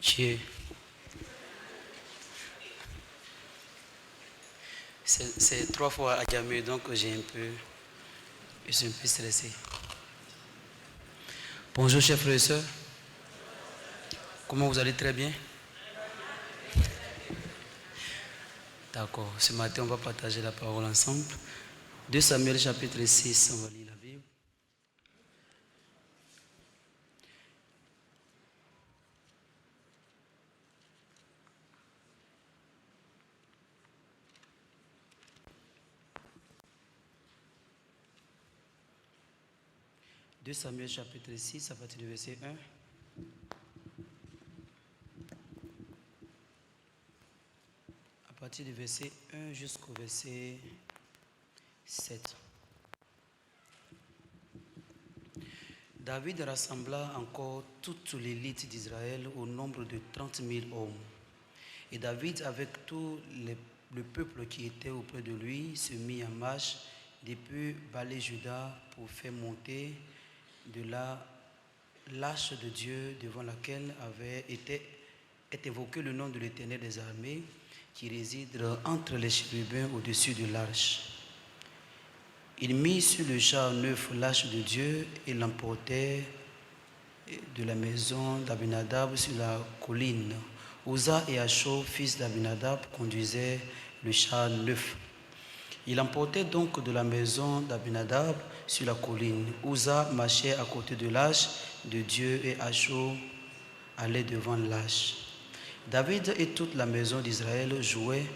Dieu. C'est 3 fois à Djamé, donc je suis un peu stressé. Bonjour chers frères et sœurs. Comment vous allez? Très bien? D'accord. Ce matin, on va partager la parole ensemble. 2 Samuel chapitre 6, on va lire la Bible. « 2 Samuel chapitre 6, à partir du verset 1. À partir du verset 1 jusqu'au verset 7. David rassembla encore toute l'élite d'Israël au nombre de 30 000 hommes. Et David, avec tout le peuple qui était auprès de lui, se mit en marche depuis Balé-Juda pour faire monter de l'arche de Dieu devant laquelle est évoqué le nom de l'Éternel des armées qui réside entre les chérubins au-dessus de l'arche. Il mit sur le char neuf l'arche de Dieu et l'emportait de la maison d'Abinadab sur la colline. Uza et Acho, fils d'Abinadab, conduisaient le char neuf. Il emportait donc de la maison d'Abinadab sur la colline. Uza marchait à côté de l'arche de Dieu et Acho allait devant l'arche. David et toute la maison d'Israël jouaient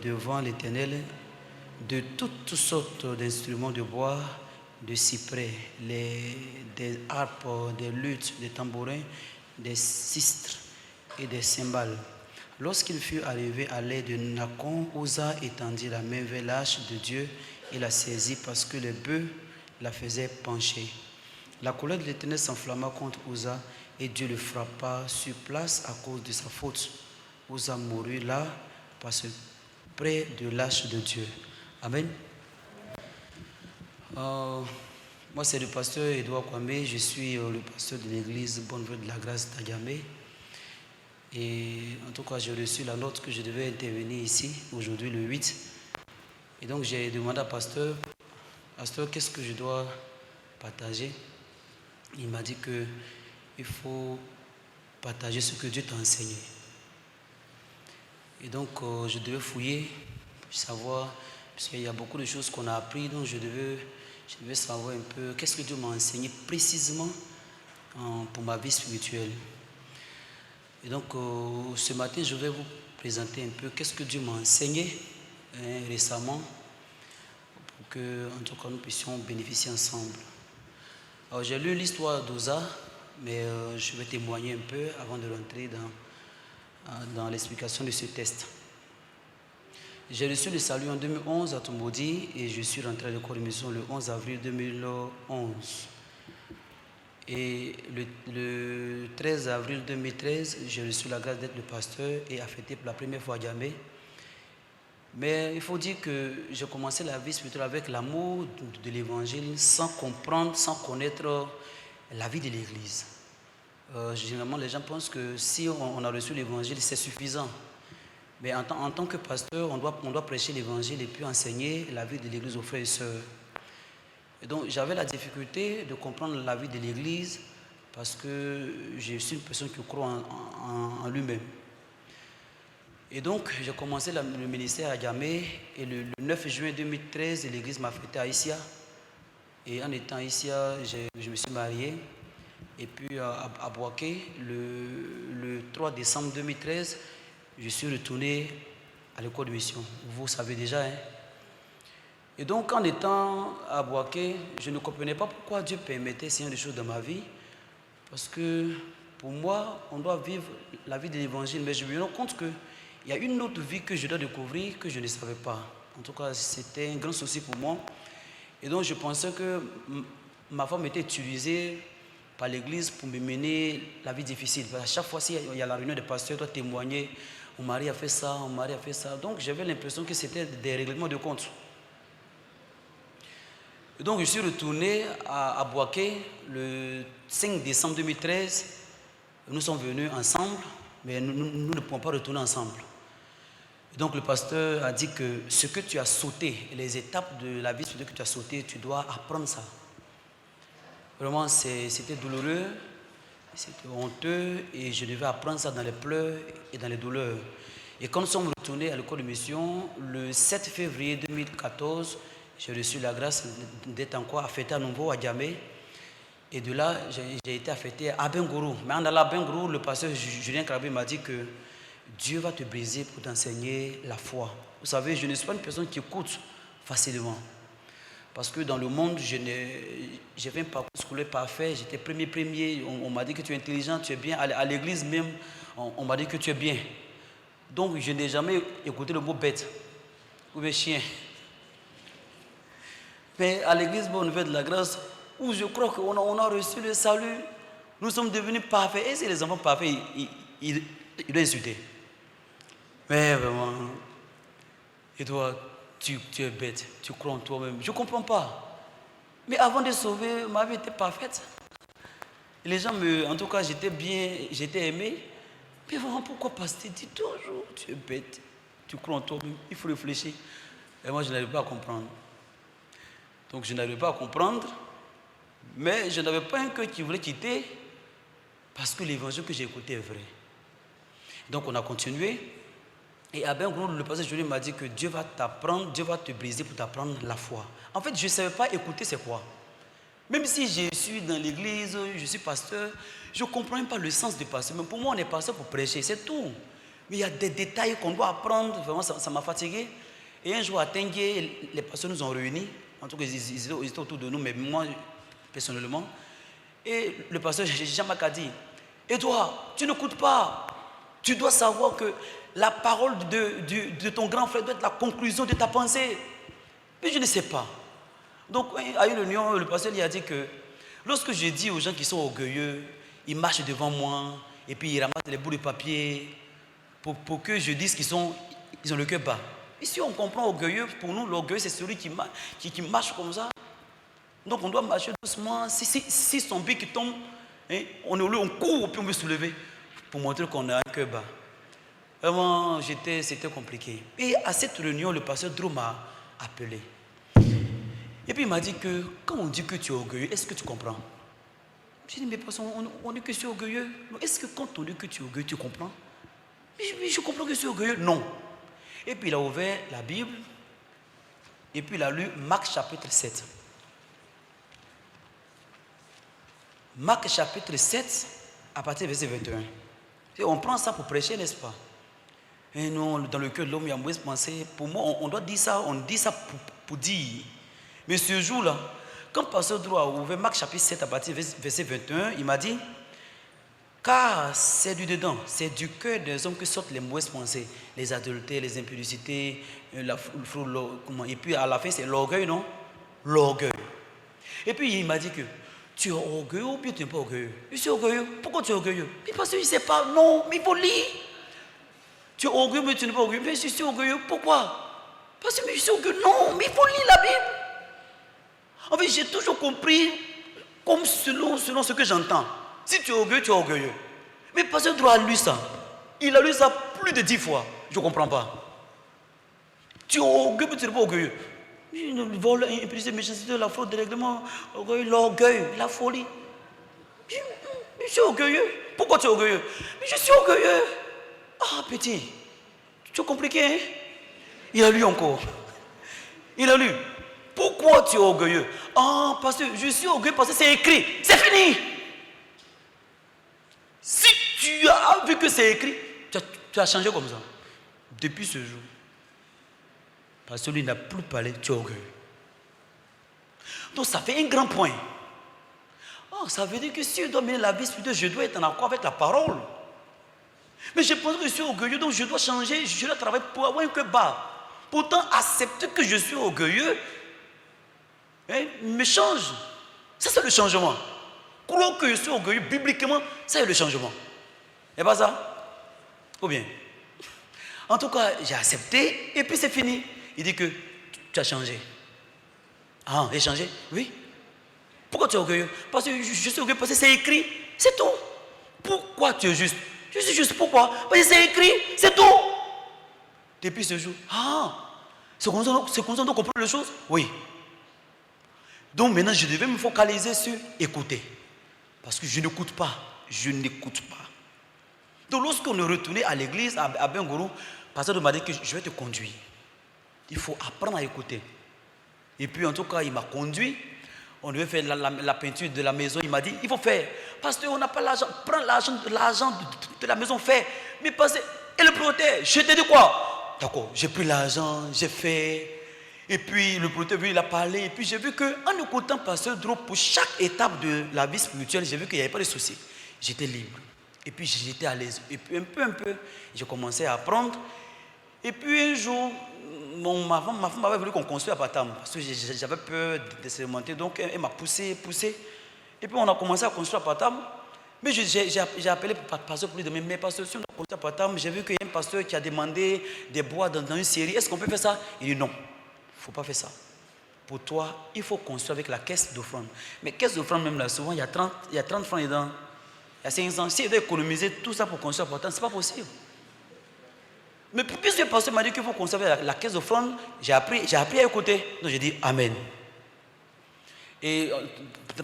devant l'Éternel de toutes sortes d'instruments de bois, de cyprès, des harpes, des luttes, des tambourins, des sistres et des cymbales. Lorsqu'il fut arrivé à l'aide de Nacon, Uza étendit la main vers l'arche de Dieu et la saisit parce que les bœufs la faisaient pencher. La colère de l'Éternel s'enflamma contre Uza et Dieu le frappa sur place à cause de sa faute. Uza mourut là, parce près de l'arche de Dieu. Amen. Moi, c'est le pasteur Edouard Kwame. Je suis le pasteur de l'église Bonne-Voie de la Grâce d'Adjamé. Et en tout cas, j'ai reçu la note que je devais intervenir ici, aujourd'hui, le 8. Et donc, j'ai demandé à pasteur, qu'est-ce que je dois partager? Il m'a dit qu'il faut partager ce que Dieu t'a enseigné. Et donc, je devais fouiller, savoir, parce qu'il y a beaucoup de choses qu'on a appris, donc je devais savoir un peu qu'est-ce que Dieu m'a enseigné précisément pour ma vie spirituelle. Et donc, ce matin, je vais vous présenter un peu qu'est-ce que Dieu m'a enseigné récemment pour que, en tout cas, nous puissions bénéficier ensemble. Alors, j'ai lu l'histoire d'Uza, mais je vais témoigner un peu avant de rentrer dans l'explication de ce test. J'ai reçu le salut en 2011 à Tombodi et je suis rentré à l'école de mission le 11 avril 2011. Et le 13 avril 2013, j'ai reçu la grâce d'être le pasteur et affecté pour la première fois à Djamé. Mais il faut dire que j'ai commencé la vie spirituelle avec l'amour de l'évangile sans comprendre, sans connaître la vie de l'église. Généralement, les gens pensent que si on a reçu l'évangile, c'est suffisant. Mais en tant que pasteur, on doit prêcher l'évangile et puis enseigner la vie de l'église aux frères et sœurs. Et donc, j'avais la difficulté de comprendre la vie de l'église parce que je suis une personne qui croit en lui-même. Et donc, j'ai commencé le ministère à Djamé et le 9 juin 2013, l'église m'a affecté à Issia. Et en étant à Issia, je me suis marié. Et puis à Boaké, le 3 décembre 2013, je suis retourné à l'école de mission. Vous savez déjà, hein? Et donc, en étant à Boaké, je ne comprenais pas pourquoi Dieu permettait ce genre de choses dans ma vie. Parce que pour moi, on doit vivre la vie de l'évangile. Mais je me rends compte qu'il y a une autre vie que je dois découvrir que je ne savais pas. En tout cas, c'était un grand souci pour moi. Et donc, je pensais que ma femme était utilisée par l'église pour me mener la vie difficile. Parce qu'à chaque fois, s'il y a la réunion des pasteurs, doit témoigner. Mon mari a fait ça, mon mari a fait ça. Donc, j'avais l'impression que c'était des règlements de compte. Et donc, je suis retourné à Boaké le 5 décembre 2013. Nous sommes venus ensemble mais nous ne pouvons pas retourner ensemble. Et donc le pasteur a dit que ce que tu as sauté, les étapes de la vie que tu as sauté, tu dois apprendre ça. Vraiment, c'était douloureux, c'était honteux, et je devais apprendre ça dans les pleurs et dans les douleurs. Et quand nous sommes retournés à l'école de mission, le 7 février 2014, j'ai reçu la grâce d'être encore affecté à nouveau à Djamé. Et de là, j'ai été affecté à Bengourou. Mais en allant à Bengourou, le pasteur Julien Krabé m'a dit que Dieu va te briser pour t'enseigner la foi. Vous savez, je ne suis pas une personne qui écoute facilement. Parce que dans le monde, j'ai fait un parcours scolaire parfait. J'étais premier. On m'a dit que tu es intelligent, tu es bien. À l'église même, on m'a dit que tu es bien. Donc, je n'ai jamais écouté le mot bête ou bien chien. Mais à l'église Bonne Nouvelle de la Grâce, où je crois qu'on a reçu le salut, nous sommes devenus parfaits. Et c'est les enfants parfaits, ils doivent insulter. Mais vraiment, et toi, tu es bête, tu crois en toi-même. Je ne comprends pas. Mais avant de sauver, ma vie était parfaite. Et les gens en tout cas, j'étais bien, j'étais aimé. Mais vraiment, pourquoi pasteur dit toujours, tu es bête, tu crois en toi-même, il faut réfléchir. Et moi, je n'arrivais pas à comprendre. Donc, je n'arrivais pas à comprendre, mais je n'avais pas un cœur qui voulait quitter parce que l'évangile que j'ai écouté est vrai. Donc, on a continué. Et à Bengourou, le pasteur Jolie m'a dit que Dieu va t'apprendre, Dieu va te briser pour t'apprendre la foi. En fait, je ne savais pas écouter c'est quoi. Même si je suis dans l'église, je suis pasteur, je ne comprends même pas le sens du pasteur. Mais pour moi, on est pasteur pour prêcher, c'est tout. Mais il y a des détails qu'on doit apprendre. Vraiment, ça m'a fatigué. Et un jour à Tengué, les pasteurs nous ont réunis. En tout cas, ils étaient autour de nous, mais moi, personnellement. Et le pasteur Jean-Marc a dit, et toi, tu n'écoutes pas. Tu dois savoir que la parole de ton grand frère doit être la conclusion de ta pensée. Mais je ne sais pas. Donc, à une réunion, le pasteur lui a dit que lorsque je dis aux gens qui sont orgueilleux, ils marchent devant moi et puis ils ramassent les bouts de papier pour que je dise qu'ils ont le cœur bas. Ici, on comprend orgueilleux. Pour nous, l'orgueil, c'est celui qui marche comme ça. Donc, on doit marcher doucement. Si son pied qui tombe, hein, on court puis on peut se lever pour montrer qu'on a un cœur bas. Vraiment, c'était compliqué. Et à cette réunion, le pasteur Drew m'a appelé. Et puis il m'a dit que quand on dit que tu es orgueilleux, est-ce que tu comprends? J'ai dit, mais pasteur, on dit que je suis orgueilleux. Est-ce que quand on dit que tu es orgueilleux, tu comprends? Mais je comprends que je suis orgueilleux. Non. Et puis il a ouvert la Bible. Et puis il a lu Marc chapitre 7. Marc chapitre 7, à partir du verset 21. Et on prend ça pour prêcher, n'est-ce pas? Et non, dans le cœur de l'homme, il y a mauvaise pensée. Pour moi, on doit dire ça, on dit ça pour dire. Mais ce jour-là, quand pasteur Drew a ouvert Marc chapitre 7 à partir du verset 21, il m'a dit, car c'est du dedans, c'est du cœur des hommes que sortent les mauvaises pensées, les adultères, les impudicités, et puis à la fin c'est l'orgueil, non? L'orgueil. Et puis il m'a dit que tu es orgueilleux ou bien tu n'es pas orgueilleux? Je suis orgueilleux. Pourquoi tu es orgueilleux? Mais parce que je ne sais pas. Non, mais il faut lire. Tu es orgueilleux mais tu n'es pas orgueilleux. Mais je suis orgueilleux. Pourquoi? Parce que je suis orgueilleux. Non, mais il faut lire la Bible. En fait, j'ai toujours compris comme selon ce que j'entends. Si tu es orgueilleux, tu es orgueilleux. Mais pasteur Drew a lu ça. Il a lu ça plus de 10 fois. Je ne comprends pas. Tu es orgueilleux mais tu n'es pas orgueilleux. Le vol, l'impudicité, la méchanceté, la fraude, dérèglement, l'orgueil, la folie. Je suis orgueilleux. Pourquoi tu es orgueilleux? Mais je suis orgueilleux. Ah, petit, tu as compliqué, hein? Il a lu encore. Il a lu. Pourquoi tu es orgueilleux? Ah, parce que je suis orgueilleux parce que c'est écrit. C'est fini. Si tu as vu que c'est écrit, tu as changé comme ça. Depuis ce jour. Parce que lui n'a plus parlé, tu es orgueilleux. Donc ça fait un grand point. Oh, ça veut dire que si je dois mener la vie spirituelle, je dois être en accord avec la parole. Mais je pense que je suis orgueilleux, donc je dois changer, je dois travailler pour avoir un cœur bas. Pourtant, accepter que je suis orgueilleux, hein, me change. Ça, c'est le changement. Croire que je suis orgueilleux, bibliquement, ça, c'est le changement. Et pas ça? Ou bien? En tout cas, j'ai accepté, et puis c'est fini. Il dit que tu as changé. Ah, j'ai changé? Oui. Pourquoi tu es orgueilleux? Parce que je suis orgueilleux, parce que c'est écrit. C'est tout. Pourquoi tu es juste? Je dis juste pourquoi? Parce que c'est écrit, c'est tout. Depuis ce jour, c'est comme ça qu'on comprend les choses? Oui. Donc maintenant, je devais me focaliser sur écouter. Parce que je n'écoute pas. Je n'écoute pas. Donc lorsqu'on est retourné à l'église, à Bengourou, le pasteur m'a dit que je vais te conduire. Il faut apprendre à écouter. Et puis en tout cas, il m'a conduit. On devait faire la peinture de la maison. Il m'a dit, il faut faire. Pasteur, on n'a pas l'argent. Prends l'argent de la maison, fais. Mais pasteur, et le protéger. Je t'ai dit quoi? D'accord, j'ai pris l'argent, j'ai fait. Et puis le protéger, il a parlé. Et puis j'ai vu qu'en écoutant pasteur Dro, pour chaque étape de la vie spirituelle, j'ai vu qu'il n'y avait pas de soucis. J'étais libre. Et puis j'étais à l'aise. Et puis un peu, j'ai commencé à apprendre. Et puis un jour, ma femme avait voulu qu'on construise à Patam. Parce que j'avais peur de se remonter. Donc elle m'a poussé. Et puis on a commencé à construire à Patam. Mais j'ai appelé le pasteur pour lui demander, mais pasteur, si on a construit à Patam, j'ai vu qu'il y a un pasteur qui a demandé des bois dans une série. Est-ce qu'on peut faire ça? Il dit non, il ne faut pas faire ça. Pour toi, il faut construire avec la caisse d'offrande. Mais caisse d'offrande, même là, souvent, il y a 30 francs dedans. Il y a 500. Si il doit économiser tout ça pour construire à Patam, ce n'est pas possible. Mais puisque le pasteur m'a dit qu'il faut conserver la caisse d'offrande, j'ai appris à écouter. Donc j'ai dit Amen. Et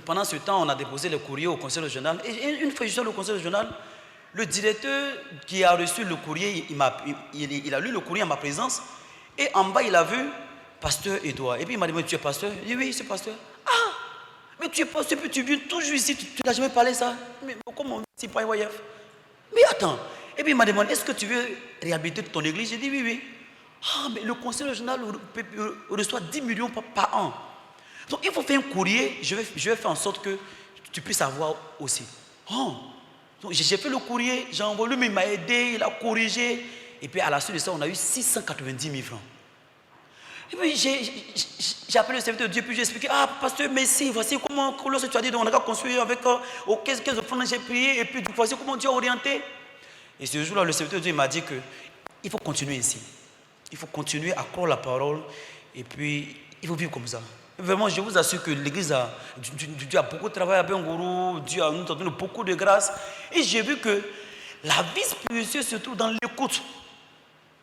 pendant ce temps, on a déposé le courrier au conseil régional. Et une fois que je suis au conseil régional, le directeur qui a reçu le courrier, il a lu le courrier en ma présence. Et en bas, il a vu pasteur Edouard. Et puis il m'a dit, tu es pasteur? J'ai dit oui, c'est pasteur. Ah, mais tu es pasteur, puis tu viens toujours ici, tu n'as jamais parlé ça. Mais comment c'est pas un Mais attends. Et puis il m'a demandé, est-ce que tu veux réhabiliter ton église? J'ai dit oui. Ah, mais le conseil régional reçoit 10 millions par an. Donc il faut faire un courrier, je vais faire en sorte que tu puisses avoir aussi. Donc j'ai fait le courrier, j'ai envoyé, mais il m'a aidé, il a corrigé. Et puis à la suite de ça, on a eu 690 000 francs. Et puis j'ai appelé le serviteur de Dieu, puis j'ai expliqué, pasteur, merci, voici comment, lorsque tu as dit, donc on a qu'à construire avec au 15 francs, j'ai prié, et puis voici comment Dieu a orienté. Et ce jour-là, le serviteur de Dieu m'a dit qu'il faut continuer ici. Il faut continuer à croire la parole, et puis il faut vivre comme ça. Vraiment, je vous assure que l'église Dieu a beaucoup travaillé à Bengourou, Dieu a nous donné beaucoup de grâce. Et j'ai vu que la vie spirituelle se trouve dans l'écoute.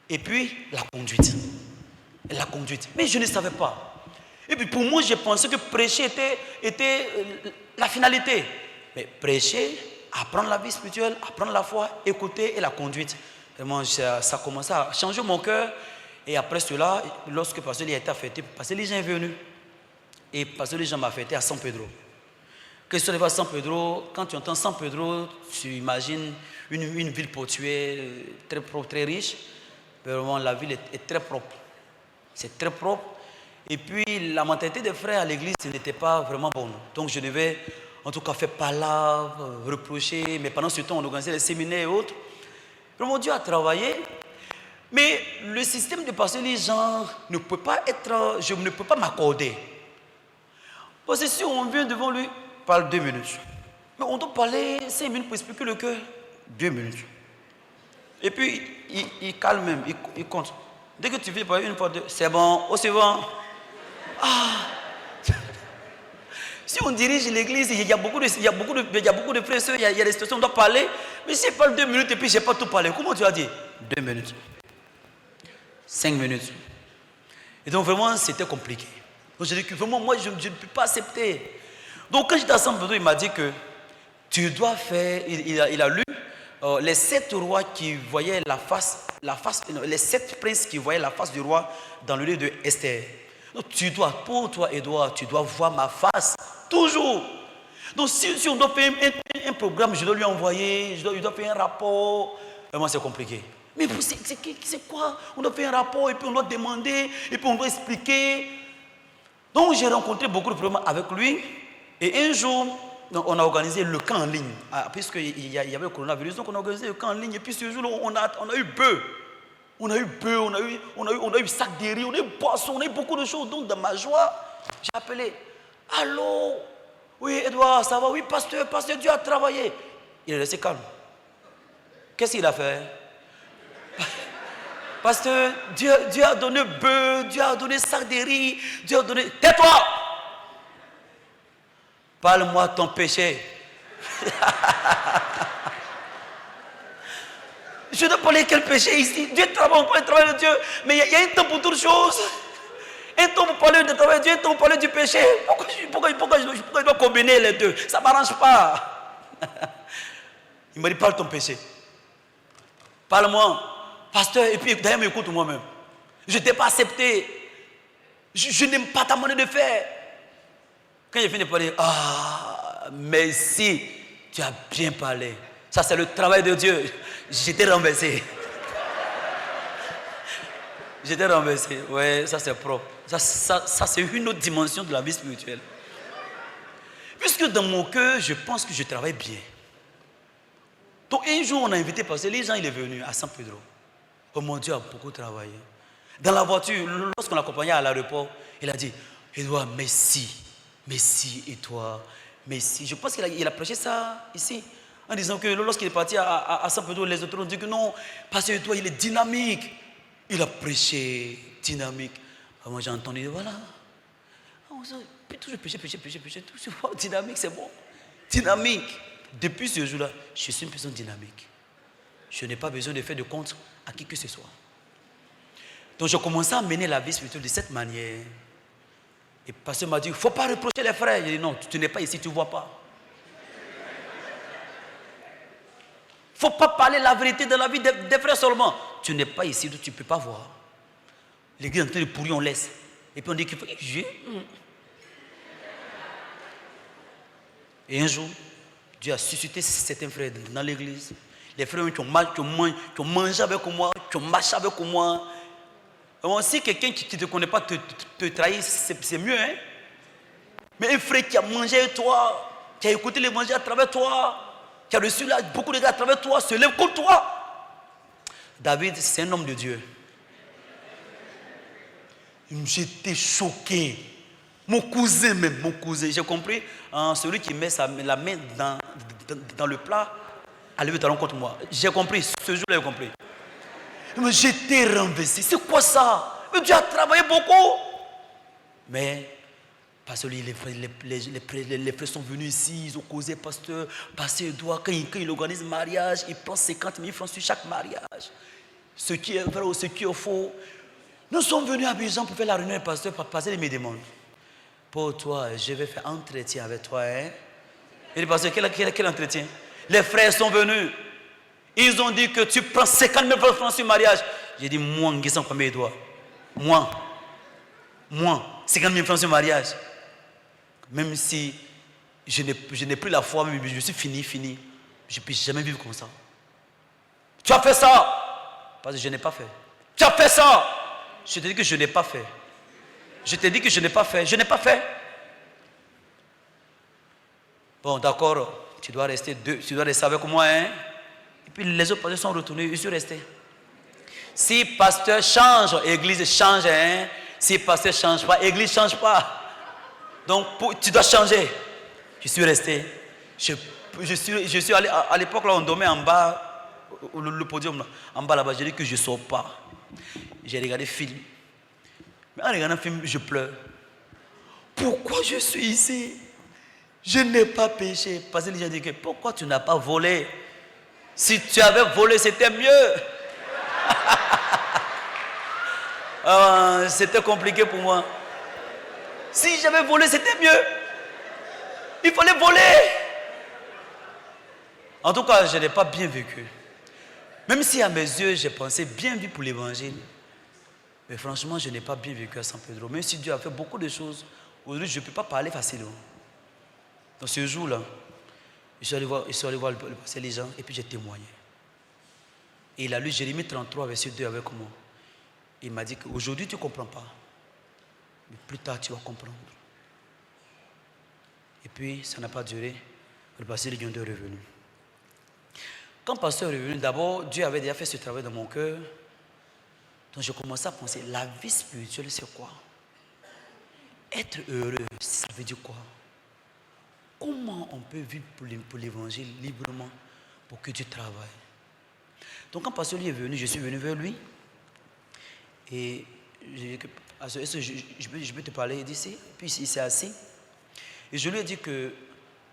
Et puis, la conduite. Mais je ne savais pas. Et puis pour moi, j'ai pensé que prêcher était la finalité. Mais prêcher, apprendre la vie spirituelle, apprendre la foi, écouter et la conduite. Vraiment, ça a commencé à changer mon cœur. Et après cela, lorsque Pasteur Lee a été affecté, Pasteur Lee est venu. Et Pasteur Lee m'a affecté à San Pedro. Question de San Pedro, quand tu entends San Pedro, tu imagines une ville portuaire très propre, très riche. Vraiment, la ville est très propre. C'est très propre. Et puis, la mentalité des frères à l'église n'était pas vraiment bonne. Donc, je devais, en tout cas, faire palabre, reprocher. Mais pendant ce temps, on organisait les séminaires et autres. Vraiment, Dieu a travaillé. Mais le système de passer les gens ne peut pas être, je ne peux pas m'accorder. Parce que si on vient devant lui, parle 2 minutes. Mais on doit parler 5 minutes pour expliquer le cœur. 2 minutes. Et puis, il calme même, il compte. Dès que tu viens parler une fois, deux, c'est bon, c'est bon. Si on dirige l'église, il y a beaucoup de frères et sœurs, il y a des situations où on doit parler. Mais si je parle 2 minutes et puis je n'ai pas tout parlé, comment tu vas dire? 2 minutes. 5 minutes. Et donc vraiment, c'était compliqué. Donc j'ai dit que vraiment, moi, je ne peux pas accepter. Donc quand j'étais à San Pedro, il m'a dit que tu dois faire, il a lu les 7 rois qui voyaient les 7 princes qui voyaient la face du roi dans le livre de Esther. Donc tu dois, pour toi, Edouard, tu dois voir ma face, toujours. Donc si on doit faire un programme, je dois lui envoyer, il doit faire un rapport. Vraiment, c'est compliqué. Mais c'est quoi? On doit faire un rapport et puis on doit demander et puis on doit expliquer. Donc j'ai rencontré beaucoup de problèmes avec lui. Et un jour, on a organisé le camp en ligne. Puisqu'il y avait le coronavirus, donc on a organisé le camp en ligne. Et puis ce jour-là, on a eu bœuf. On a eu sac de riz, on a eu poisson, on a eu beaucoup de choses. Donc dans ma joie, j'ai appelé. Allô? Oui, Edouard, ça va? Oui, pasteur, Dieu a travaillé. Il est resté calme. Qu'est-ce qu'il a fait? Pasteur, Dieu a donné bœuf, Dieu a donné sac de riz, Dieu a donné... Tais-toi! Parle-moi ton péché. Je dois parler quel péché ici? Dieu travaille, on parle du travail de Dieu, mais il y a un temps pour toutes choses. Un temps pour parler du travail de Dieu, un temps pour parler du péché. Pourquoi je dois combiner les deux? Ça ne m'arrange pas. Il m'a dit, parle ton péché. Parle-moi. Pasteur, et puis d'ailleurs, m'écoute moi-même. Je ne t'ai pas accepté. Je n'aime pas ta manière de faire. Quand il finit par dire, merci, tu as bien parlé. Ça, c'est le travail de Dieu. J'étais renversé. J'étais renversé. Ouais, ça c'est propre. Ça c'est une autre dimension de la vie spirituelle. Puisque dans mon cœur, je pense que je travaille bien. Donc un jour, on a invité, parce que les gens, il est venu à San Pedro. Oh mon Dieu, a beaucoup travaillé. Dans la voiture, lorsqu'on l'accompagnait à l'aéroport, il a dit, Edouard, merci. Merci, et toi, merci. Je pense qu'il a prêché ça ici. En disant que lorsqu'il est parti à San Pedro, les autres ont dit que non, parce que toi, il est dynamique. Il a prêché dynamique. Alors moi, j'ai entendu, voilà. Toujours prêcher, toujours dynamique, c'est bon. Dynamique. Depuis ce jour-là, je suis une personne dynamique. Je n'ai pas besoin de faire de compte à qui que ce soit. Donc, j'ai commencé à mener la vie spirituelle de cette manière. Et le pasteur m'a dit, il ne faut pas reprocher les frères. J'ai dit, non, tu n'es pas ici, tu ne vois pas. Il ne faut pas parler la vérité dans la vie des frères seulement. Tu n'es pas ici, tu ne peux pas voir. L'église est en train de pourrir, on laisse. Et puis on dit qu'il faut juger. Et un jour, Dieu a suscité certains frères dans l'église. Les frères qui ont mangé avec moi, qui ont marché avec moi. Alors, si quelqu'un qui ne te connaît pas te trahit, c'est mieux. Hein? Mais un frère qui a mangé avec toi, qui a écouté l'évangile à travers toi, qui a reçu beaucoup de gars à travers toi, se lève contre toi. David, c'est un homme de Dieu. J'étais choqué. Mon cousin, j'ai compris, celui qui met la main dans le plat, a levé le talon contre moi. J'ai compris, ce jour-là, j'ai compris. J'étais renversé. C'est quoi ça? Mais Dieu a travaillé beaucoup. Mais, parce que les frères sont venus ici, ils ont causé, pasteur Edouard, quand il organise un mariage, il prend 50 000 francs sur chaque mariage. Ce qui est vrai ou ce qui est faux. Nous sommes venus à Abidjan pour faire la réunion, pasteur, passer me demande. Pour toi, je vais faire un entretien avec toi. Hein? Il dit, pasteur, quel entretien? Les frères sont venus. Ils ont dit que tu prends 50 000 francs sur mariage. J'ai dit, moi, qui sont combien Edouard? Moi, 50 000 francs sur mariage. Même si je n'ai plus la foi, mais je suis fini. Je ne peux jamais vivre comme ça. Tu as fait ça. Parce que je n'ai pas fait. Tu as fait ça. Je te dis que je n'ai pas fait. Je n'ai pas fait. Bon, d'accord. Tu dois rester avec moi. Hein? Et puis les autres pasteurs sont retournés. Je suis resté. Si pasteur change, église change. Hein? Si pasteur ne change pas, église ne change pas. Donc, tu dois changer. Je suis resté. Je suis allé, à l'époque, là, on dormait en bas, le podium, là, en bas là-bas. J'ai dit que je ne sors pas. J'ai regardé film. Mais en regardant le film, je pleure. Pourquoi je suis ici? Je n'ai pas péché. Parce que les gens disent que pourquoi tu n'as pas volé? Si tu avais volé, c'était mieux. C'était compliqué pour moi. Si j'avais volé, c'était mieux. Il fallait voler. En tout cas, je n'ai pas bien vécu. Même si à mes yeux, j'ai pensé bien vivre pour l'évangile. Mais franchement, je n'ai pas bien vécu à San Pedro. Même si Dieu a fait beaucoup de choses, aujourd'hui, je ne peux pas parler facilement. Dans ce jour-là, je suis allé voir les gens et puis j'ai témoigné. Et il a lu Jérémie 33, verset 2 avec moi. Il m'a dit qu'aujourd'hui, tu ne comprends pas. Mais plus tard, tu vas comprendre. Et puis, ça n'a pas duré. Le pasteur est revenu. Quand le pasteur est revenu, d'abord, Dieu avait déjà fait ce travail dans mon cœur. Donc, je commençais à penser, la vie spirituelle, c'est quoi? Être heureux, ça veut dire quoi? Comment on peut vivre pour l'évangile librement pour que Dieu travaille? Donc, quand le pasteur est venu, je suis venu vers lui. Et est-ce que je peux te parler d'ici? Puis il s'est assis. Et je lui ai dit que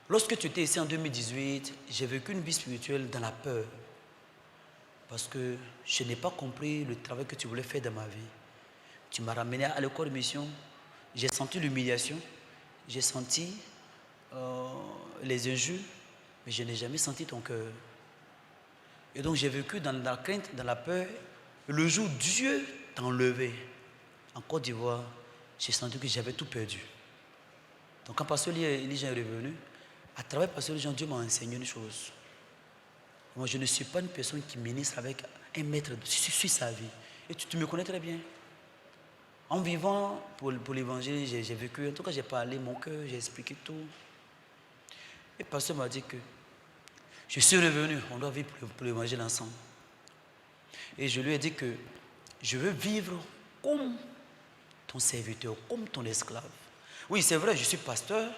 lorsque tu étais ici en 2018, j'ai vécu une vie spirituelle dans la peur. parce que je n'ai pas compris le travail que tu voulais faire dans ma vie. Tu m'as ramené à l'école de mission, j'ai senti l'humiliation, j'ai senti les injures, mais je n'ai jamais senti ton cœur. Et donc j'ai vécu dans la crainte, dans la peur. Le jour où Dieu t'a enlevé en Côte d'Ivoire, j'ai senti que j'avais tout perdu. Donc quand Pasteur Elie-Jean est revenu, à travers Pasteur Elie-Jean, Dieu m'a enseigné une chose. Moi, je ne suis pas une personne qui ministre avec un maître sur sa vie. Et tu me connais très bien. En vivant pour l'évangile, j'ai vécu, en tout cas j'ai parlé mon cœur, j'ai expliqué tout. Et le pasteur m'a dit que je suis revenu, on doit vivre pour l'évangile ensemble. Et je lui ai dit que je veux vivre comme ton serviteur, comme ton esclave. Oui, c'est vrai, je suis pasteur,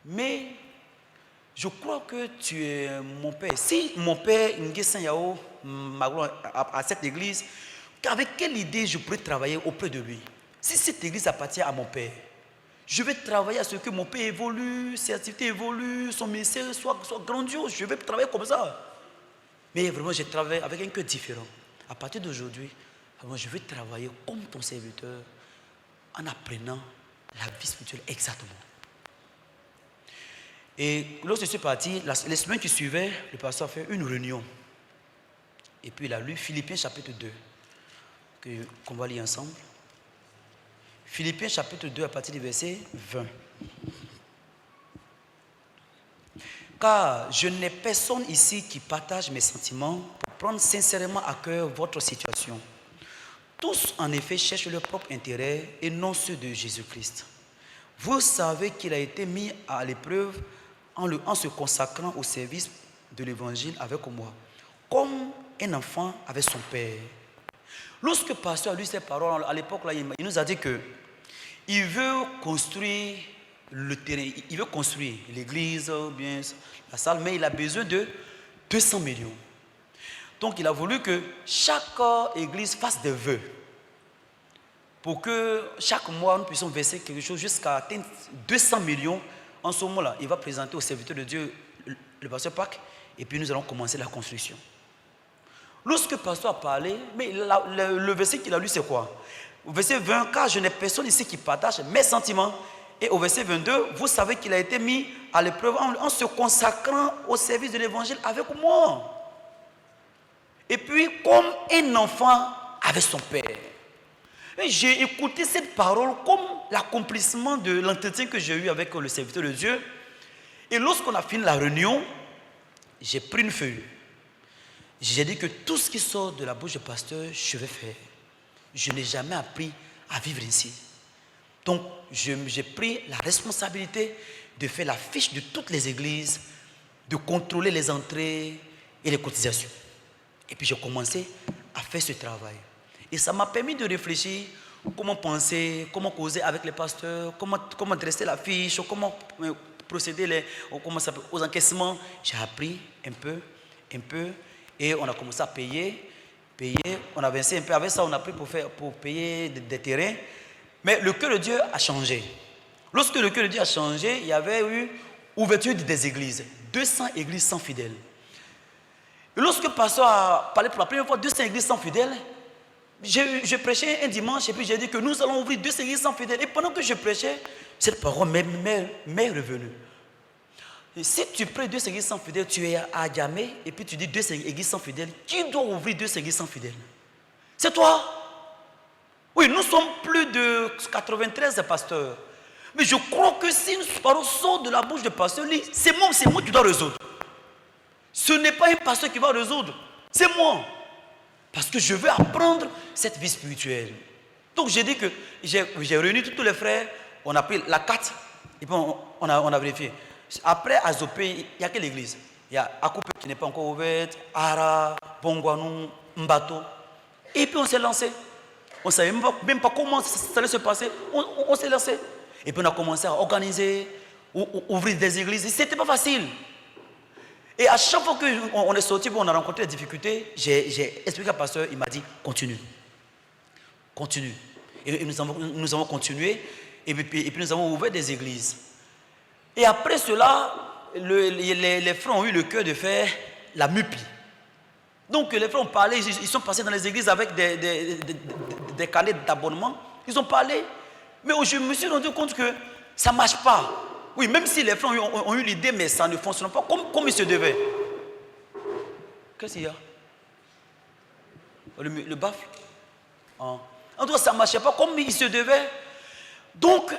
mais je crois que tu es mon père. Si mon père, Nguessan Yao, à cette église, avec quelle idée je pourrais travailler auprès de lui? Si cette église appartient à mon père, je vais travailler à ce que mon père évolue, ses activités évoluent, son ministère soit grandiose. Je vais travailler comme ça. Mais vraiment, je travaille avec un cœur différent. À partir d'aujourd'hui, je vais travailler comme ton serviteur en apprenant la vie spirituelle exactement. Et lorsque je suis parti, les semaines qui suivaient, le pasteur a fait une réunion. Et puis il a lu Philippiens chapitre 2, qu'on va lire ensemble. Philippiens chapitre 2 à partir du verset 20. Car je n'ai personne ici qui partage mes sentiments pour prendre sincèrement à cœur votre situation. Tous, en effet, cherchent leur propre intérêt et non ceux de Jésus-Christ. Vous savez qu'il a été mis à l'épreuve en se consacrant au service de l'évangile avec moi, comme un enfant avec son père. Lorsque le pasteur a lu ces paroles, à l'époque, là, il nous a dit qu'il veut construire le terrain, il veut construire l'église, bien la salle, mais il a besoin de 200 millions. Donc il a voulu que chaque église fasse des vœux pour que chaque mois nous puissions verser quelque chose jusqu'à atteindre 200 millions. En ce moment-là, il va présenter au serviteur de Dieu le pasteur Pâques et puis nous allons commencer la construction. Lorsque le pasteur a parlé, mais le verset qu'il a lu c'est quoi? Au verset 20, car je n'ai personne ici qui partage mes sentiments. Et au verset 22, vous savez qu'il a été mis à l'épreuve en se consacrant au service de l'évangile avec moi. Et puis, comme un enfant avec son père. Et j'ai écouté cette parole comme l'accomplissement de l'entretien que j'ai eu avec le serviteur de Dieu. Et lorsqu'on a fini la réunion, j'ai pris une feuille. J'ai dit que tout ce qui sort de la bouche du pasteur, je vais faire. Je n'ai jamais appris à vivre ainsi. Donc, j'ai pris la responsabilité de faire la fiche de toutes les églises, de contrôler les entrées et les cotisations. Et puis, j'ai commencé à faire ce travail. Et ça m'a permis de réfléchir comment penser, comment causer avec les pasteurs, comment dresser la fiche, comment procéder aux encaissements. J'ai appris un peu, et on a commencé à payer. On a versé un peu. Avec ça, on a pris pour payer des terrains. Mais le cœur de Dieu a changé. Lorsque le cœur de Dieu a changé, il y avait eu ouverture des églises. 200 églises sans fidèles. Et lorsque le pasteur a parlé pour la première fois 200 églises sans fidèles, je prêchais un dimanche et puis j'ai dit que nous allons ouvrir 200 églises sans fidèles. Et pendant que je prêchais, cette parole m'est revenue. Et si tu prêches 200 églises sans fidèles, tu es à Djamé et puis tu dis 200 églises sans fidèles, qui doit ouvrir 200 églises sans fidèles? C'est toi. Oui, nous sommes plus de 93 pasteurs. Mais je crois que si une parole sort de la bouche de pasteur, c'est moi qui dois résoudre. Ce n'est pas un pasteur qui va résoudre, c'est moi. Parce que je veux apprendre cette vie spirituelle. Donc j'ai dit que j'ai réuni tous les frères, on a pris la carte, et puis on a vérifié. Après Azopé, il n'y a que l'église. Il y a Akoupe qui n'est pas encore ouverte, Ara, Bongwanou, Mbato. Et puis on s'est lancé. On ne savait même pas comment ça allait se passer. On s'est lancé. Et puis on a commencé à organiser, ouvrir des églises. Ce n'était pas facile. Et à chaque fois qu'on est sorti, on a rencontré des difficultés, j'ai expliqué à pasteur, il m'a dit, continue. Continue. Et nous avons continué, et puis nous avons ouvert des églises. Et après cela, les frères ont eu le cœur de faire la MUPI. Donc les frères ont parlé, ils sont passés dans les églises avec des carnets d'abonnement. Ils ont parlé. Mais je me suis rendu compte que ça ne marche pas. Oui, même si les frères ont eu l'idée, mais ça ne fonctionne pas comme il se devait. Qu'est-ce qu'il y a? Le baffle? En tout cas, ça ne marchait pas comme il se devait. Donc,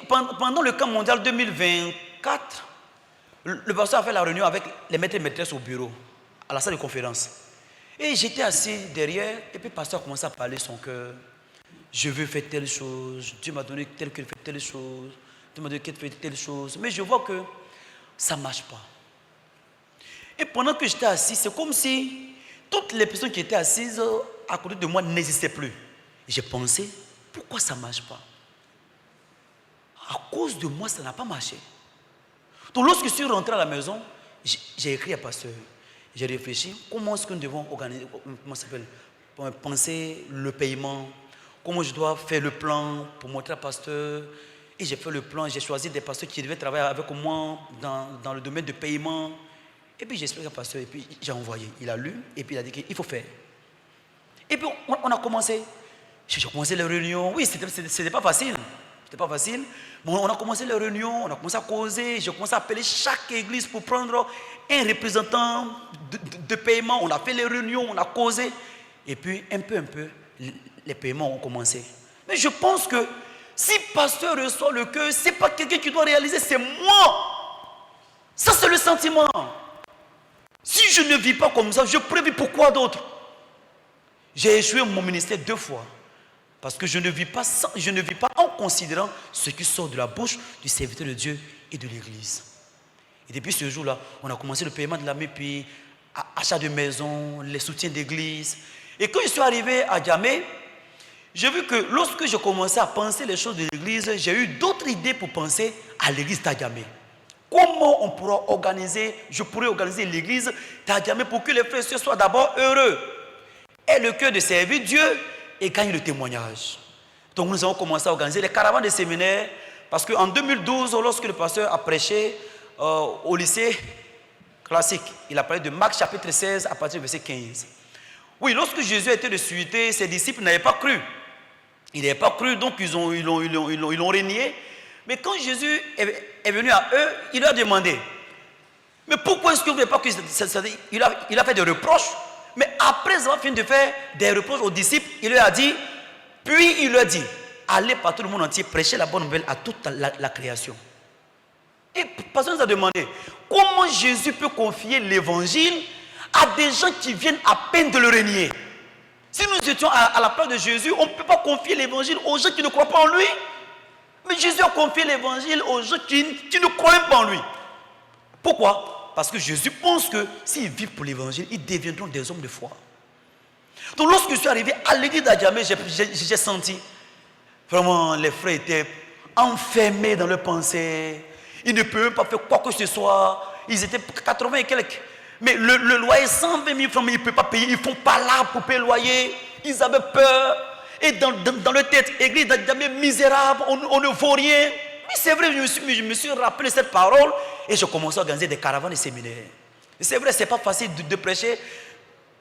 pendant le camp mondial 2024, le pasteur a fait la réunion avec les maîtres et maîtresses au bureau, à la salle de conférence. Et j'étais assis derrière, et puis le pasteur a commencé à parler son cœur. Je veux faire telle chose, Dieu m'a donné tel que fait telle chose, Dieu m'a donné qu'il fait telle chose. Mais je vois que ça ne marche pas. Et pendant que j'étais assis, c'est comme si toutes les personnes qui étaient assises à côté de moi n'existaient plus. Et j'ai pensé, pourquoi ça ne marche pas? À cause de moi, ça n'a pas marché. Donc lorsque je suis rentré à la maison, j'ai écrit à pasteur. J'ai réfléchi, comment est-ce que nous devons organiser, comment ça s'appelle, penser le paiement, comment je dois faire le plan pour montrer à pasteur. Et j'ai fait le plan, j'ai choisi des pasteurs qui devaient travailler avec moi dans le domaine de paiement. Et puis j'ai expliqué à pasteur, et puis j'ai envoyé. Il a lu, et puis il a dit qu'il faut faire. Et puis on a commencé. J'ai commencé les réunions. Oui, c'était pas facile. C'était pas facile. Mais on a commencé les réunions, on a commencé à causer. J'ai commencé à appeler chaque église pour prendre un représentant de paiement. On a fait les réunions, on a causé. Et puis, un peu, les paiements ont commencé. Mais je pense que si pasteur reçoit le cœur, ce n'est pas quelqu'un qui doit réaliser, c'est moi. Ça, c'est le sentiment. Si je ne vis pas comme ça, je pourrais vivre pour quoi d'autre? J'ai échoué mon ministère 2 fois. Parce que je ne vis pas en considérant ce qui sort de la bouche du serviteur de Dieu et de l'église. Et depuis ce jour-là, on a commencé le paiement de la MIPI, achat de maison, les soutiens d'église. Et quand je suis arrivé à Djamé, j'ai vu que lorsque je commençais à penser les choses de l'église, j'ai eu d'autres idées pour penser à l'église d'Adjamé. Comment je pourrais organiser l'église d'Adjamé pour que les frères et sœurs soient d'abord heureux, aient le cœur de servir Dieu et gagnent le témoignage. Donc nous avons commencé à organiser les caravanes de séminaires, parce qu'en 2012, lorsque le pasteur a prêché au lycée classique, il a parlé de Marc chapitre 16 à partir du verset 15. Oui, lorsque Jésus a été ressuscité, ses disciples n'avaient pas cru. Ils n'avaient pas cru, donc ils l'ont renié. Mais quand Jésus est venu à eux, il leur a demandé, mais pourquoi est-ce que vous n'avez pas cru? Il a fait des reproches. Mais après avoir fini de faire des reproches aux disciples, il leur a dit, puis il leur dit, allez par tout le monde entier, prêchez la bonne nouvelle à toute la création. Et personne nous a demandé, comment Jésus peut confier l'évangile à des gens qui viennent à peine de le renier? Si nous étions à la place de Jésus, on ne peut pas confier l'évangile aux gens qui ne croient pas en lui. Mais Jésus a confié l'évangile aux gens qui ne croient même pas en lui. Pourquoi? Parce que Jésus pense que s'ils vivent pour l'évangile, ils deviendront des hommes de foi. Donc lorsque je suis arrivé à l'église d'Adjamé, j'ai senti vraiment les frères étaient enfermés dans leurs pensées. Ils ne peuvent pas faire quoi que ce soit. Ils étaient 80 et quelques. Mais le loyer, 120 000 francs, mais ils ne peuvent pas payer. Ils ne font pas là pour payer le loyer. Ils avaient peur. Et dans leur tête, église d'Adjamé misérable, on ne vaut rien. Oui, c'est vrai, je me suis rappelé cette parole et j'ai commencé à organiser des caravanes et séminaires. C'est vrai, ce n'est pas facile de prêcher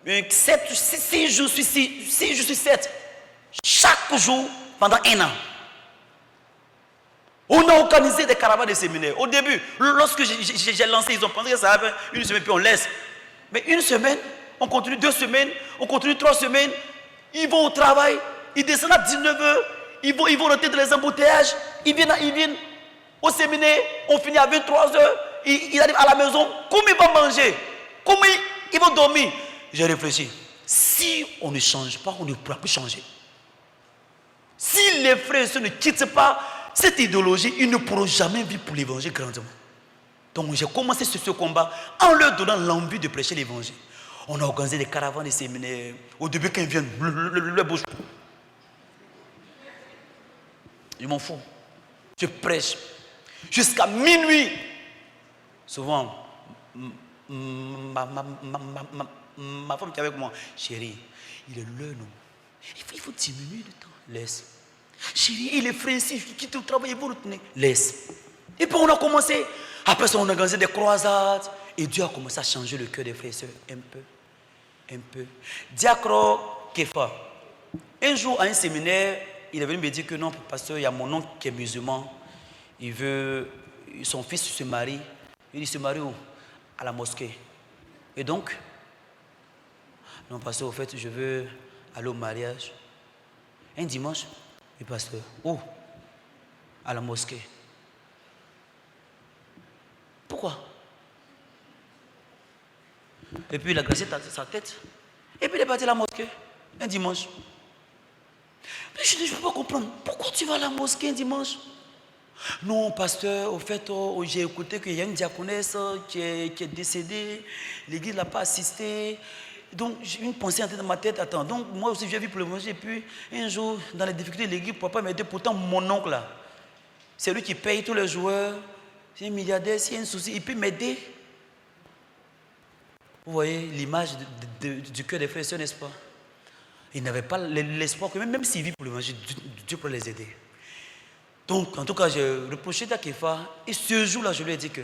6 jours sur 7, chaque jour pendant 1 an. On a organisé des caravanes et séminaires. Au début, lorsque j'ai lancé, ils ont pensé que ça avait 1 semaine, puis on laisse. Mais 1 semaine, on continue 2 semaines, on continue 3 semaines. Ils vont au travail, ils descendent à 19h. Ils vont rentrer dans les embouteillages. Ils viennent au séminaire. On finit à 23h. Ils arrivent à la maison. Comment ils vont manger? Comment ils vont dormir? J'ai réfléchi. Si on ne change pas, on ne pourra plus changer. Si les frères et sœurs ne quittent pas cette idéologie, ils ne pourront jamais vivre pour l'évangile grandement. Donc j'ai commencé ce combat en leur donnant l'envie de prêcher l'évangile. On a organisé des caravanes, des séminaires. Au début, quand ils viennent, le bouche. Je m'en fous. Je prêche jusqu'à minuit. Souvent, ma femme qui est avec moi, chérie, il est l'heure, non? Il faut diminuer le temps. Laisse. Chérie, il est frère ici, je quitte le travail, il faut retourner. Laisse. Et puis on a commencé. Après ça, on a organisé des croisades. Et Dieu a commencé à changer le cœur des frères et sœurs un peu. un peu. Diacre Kefa. Un jour, à un séminaire, il est venu me dire que non, pasteur, il y a mon oncle qui est musulman. Son fils se marie. Il se marie où? À la mosquée. Et donc, non, pasteur, au fait, je veux aller au mariage. Un dimanche, le pasteur, où? À la mosquée. Pourquoi? Et puis il a graissé sa tête. Et puis il est parti à la mosquée un dimanche. Mais je ne peux pas comprendre. Pourquoi tu vas à la mosquée un dimanche? Non, pasteur, au fait, j'ai écouté qu'il y a une diaconesse qui est décédée. L'église ne l'a pas assistée. Donc j'ai une pensée en tête dans ma tête. Attends, donc moi aussi j'ai vu pour le manger. Et puis un jour, dans les difficultés de l'église, pour ne pas m'aider. Pourtant, mon oncle là, c'est lui qui paye tous les joueurs. C'est un milliardaire, s'il y a un souci, il peut m'aider. Vous voyez l'image du cœur des frères et sœurs, n'est-ce pas? Ils n'avaient pas l'espoir que même s'ils vivent pour le manger, Dieu peut les aider. Donc, en tout cas, j'ai reproché à Kefa. Et ce jour-là, je lui ai dit que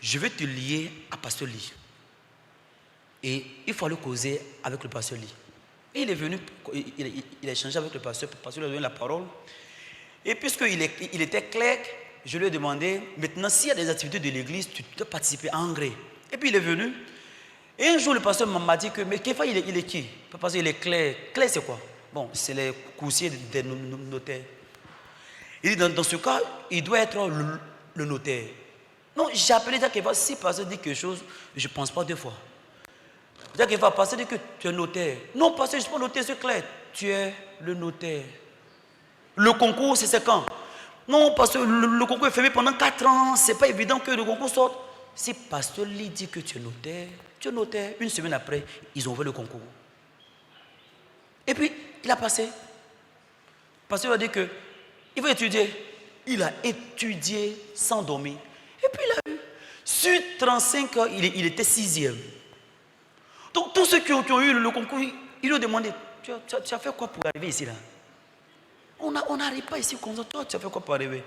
je vais te lier à Pasteur Lee. Et il faut aller causer avec le Pasteur Lee. Et il est venu, il a échangé avec le pasteur lui a donné la parole. Et puisqu'il était clair, je lui ai demandé, maintenant, s'il y a des activités de l'église, tu dois participer en gré. Et puis il est venu. Et un jour, le pasteur m'a dit que, mais Kefa, il est qui? Parce qu'il est clair. Clair, c'est quoi? Bon, c'est les coursiers des notaires. Il dit, dans ce cas, il doit être le notaire. Non, j'ai appelé Kefa, si le pasteur dit quelque chose, je ne pense pas deux fois. Kefa, le pasteur dit que tu es notaire. Non, pasteur, je ne suis pas notaire, c'est clair. Tu es le notaire. Le concours, c'est quand? Non, parce que le concours est fermé pendant 4 ans. Ce n'est pas évident que le concours sorte. Si pasteur Lee dit que tu es notaire, une semaine après, ils ont ouvert le concours. Et puis, il a passé. Le pasteur a dit qu'il va étudier. Il a étudié sans dormir. Et puis, il a eu. Sur 35 ans, il était 6e. Donc, tous ceux qui ont eu le concours, ils lui ont demandé, tu as fait quoi pour arriver ici là? On n'arrive pas ici comme ça. Toi, tu as fait quoi pour arriver?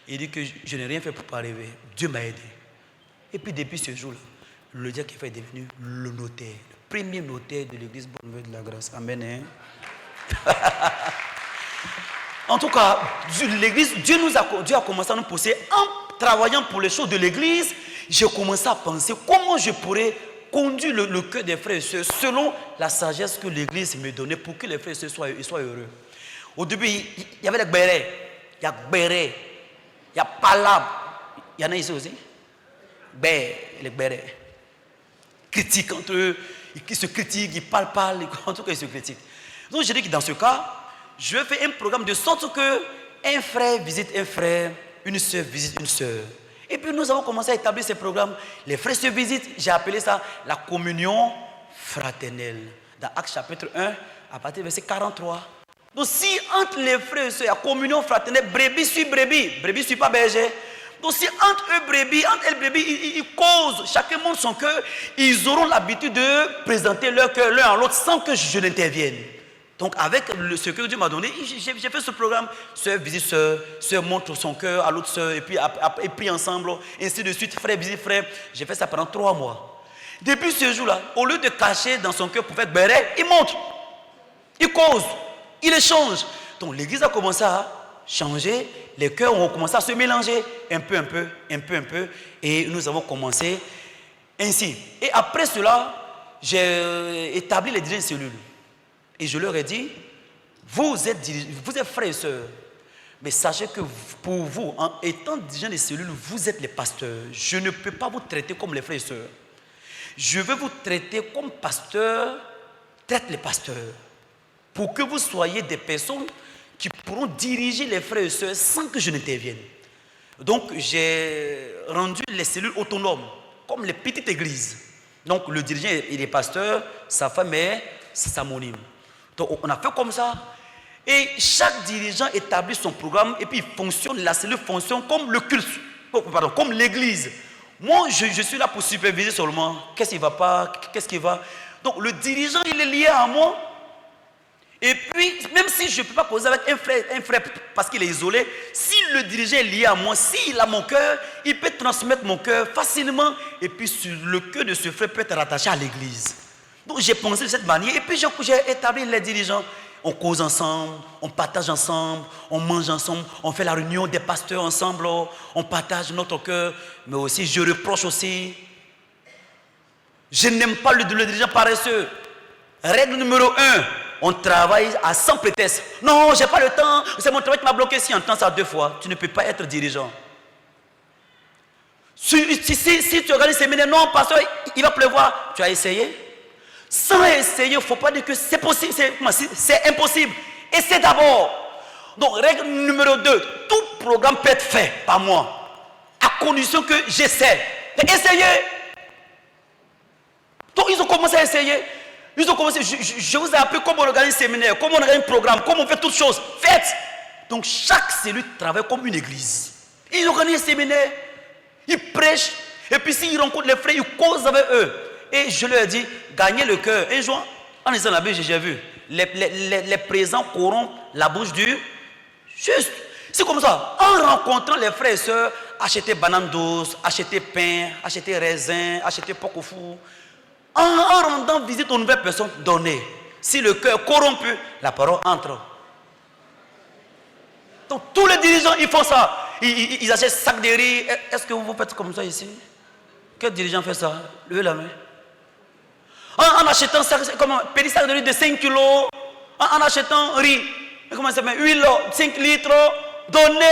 Il dit que je n'ai rien fait pour arriver. Dieu m'a aidé. Et puis depuis ce jour-là, le diacre Kefa est devenu le notaire, le premier notaire de l'église Bonne-Nouvelle de la Grâce. Amen. Hein? En tout cas, l'église, Dieu a commencé à nous pousser. En travaillant pour les choses de l'église, j'ai commencé à penser comment je pourrais conduire le cœur des frères et sœurs selon la sagesse que l'église me donnait pour que les frères et sœurs soient heureux. Au début, il y avait les bérets, il y a bérets, il y a palab, il y en a ici aussi. Les bérets. Critiquent entre eux, ils se critiquent, ils parlent, en tout cas ils se critiquent. Donc je dis que dans ce cas, je vais faire un programme de sorte que un frère visite un frère, une soeur visite une soeur. Et puis nous avons commencé à établir ces programmes. Les frères se visitent, j'ai appelé ça la communion fraternelle. Dans Actes chapitre 1, à partir du verset 43. Donc si entre les frères et sœurs, il y a communion fraternelle, brebis suit pas berger. Donc si entre eux brebis, ils causent, chacun montre son cœur, ils auront l'habitude de présenter leur cœur l'un à l'autre sans que je n'intervienne. Donc avec ce que Dieu m'a donné, j'ai fait ce programme. Sœur visite sœur montre son cœur à l'autre sœur, et puis prie ensemble, et ainsi de suite, frère visite frère. J'ai fait ça pendant 3 mois. Depuis ce jour-là, au lieu de cacher dans son cœur pour faire béret, il montre, il cause, il échange. Donc l'église a commencé à changer, les cœurs ont commencé à se mélanger, un peu, et nous avons commencé ainsi. Et après cela, j'ai établi les dirigeants de cellules. Et je leur ai dit, vous êtes frères et sœurs, mais sachez que pour vous, en étant dirigeants de cellules, vous êtes les pasteurs. Je ne peux pas vous traiter comme les frères et sœurs. Je veux vous traiter comme pasteurs, traite les pasteurs, pour que vous soyez des personnes qui pourront diriger les frères et sœurs sans que je n'intervienne. Donc, j'ai rendu les cellules autonomes, comme les petites églises. Donc, le dirigeant, il est pasteur, sa femme est samonyme. Donc, on a fait comme ça. Et chaque dirigeant établit son programme et puis la cellule fonctionne comme le culte, comme l'église. Moi, je suis là pour superviser seulement. Qu'est-ce qui ne va pas, qu'est-ce qui va. Donc, le dirigeant, il est lié à moi. Et puis, même si je ne peux pas causer avec un frère parce qu'il est isolé, si le dirigeant est lié à moi, s'il a mon cœur, il peut transmettre mon cœur facilement. Et puis, le cœur de ce frère peut être rattaché à l'église. Donc j'ai pensé de cette manière et puis j'ai établi les dirigeants. On cause ensemble, on partage ensemble, on mange ensemble, on fait la réunion des pasteurs ensemble, on partage notre cœur, mais aussi je reproche aussi. Je n'aime pas le dirigeant paresseux. Règle numéro 1, on travaille à sans prétexte. Non, j'ai pas le temps, c'est mon travail qui m'a bloqué. Si on entend ça 2 fois, tu ne peux pas être dirigeant. Si tu organises un séminaire, non, pasteur, il va pleuvoir. Tu as essayé? Sans essayer, il ne faut pas dire que c'est possible, c'est impossible. Essaie d'abord. Donc, règle numéro 2, tout programme peut être fait par moi, à condition que j'essaie. Essayez. Donc, ils ont commencé à essayer. Ils ont commencé, je vous ai appris comment on organise un séminaire, comment on organise un programme, comment on fait toutes choses. Faites. Donc, chaque cellule travaille comme une église. Ils organisent un séminaire, ils prêchent, et puis s'ils rencontrent les frères, ils causent avec eux. Et je leur ai dit, gagnez le cœur. Un jour, en lisant la Bible, j'ai vu, les présents corrompent la bouche du juste. C'est comme ça. En rencontrant les frères et sœurs, achetez banane douce, achetez pain, achetez raisin, achetez pokofou. En rendant visite aux nouvelles personnes, donnez. Si le cœur corrompu, la parole entre. Donc tous les dirigeants, ils font ça. Ils achètent sac de riz. Est-ce que vous faites comme ça ici? Quel dirigeant fait ça? Levez la main. En achetant comme un petit sac de riz de 5 kilos, en achetant riz, comment ça s'appelle, huile, 5 litres, donnez.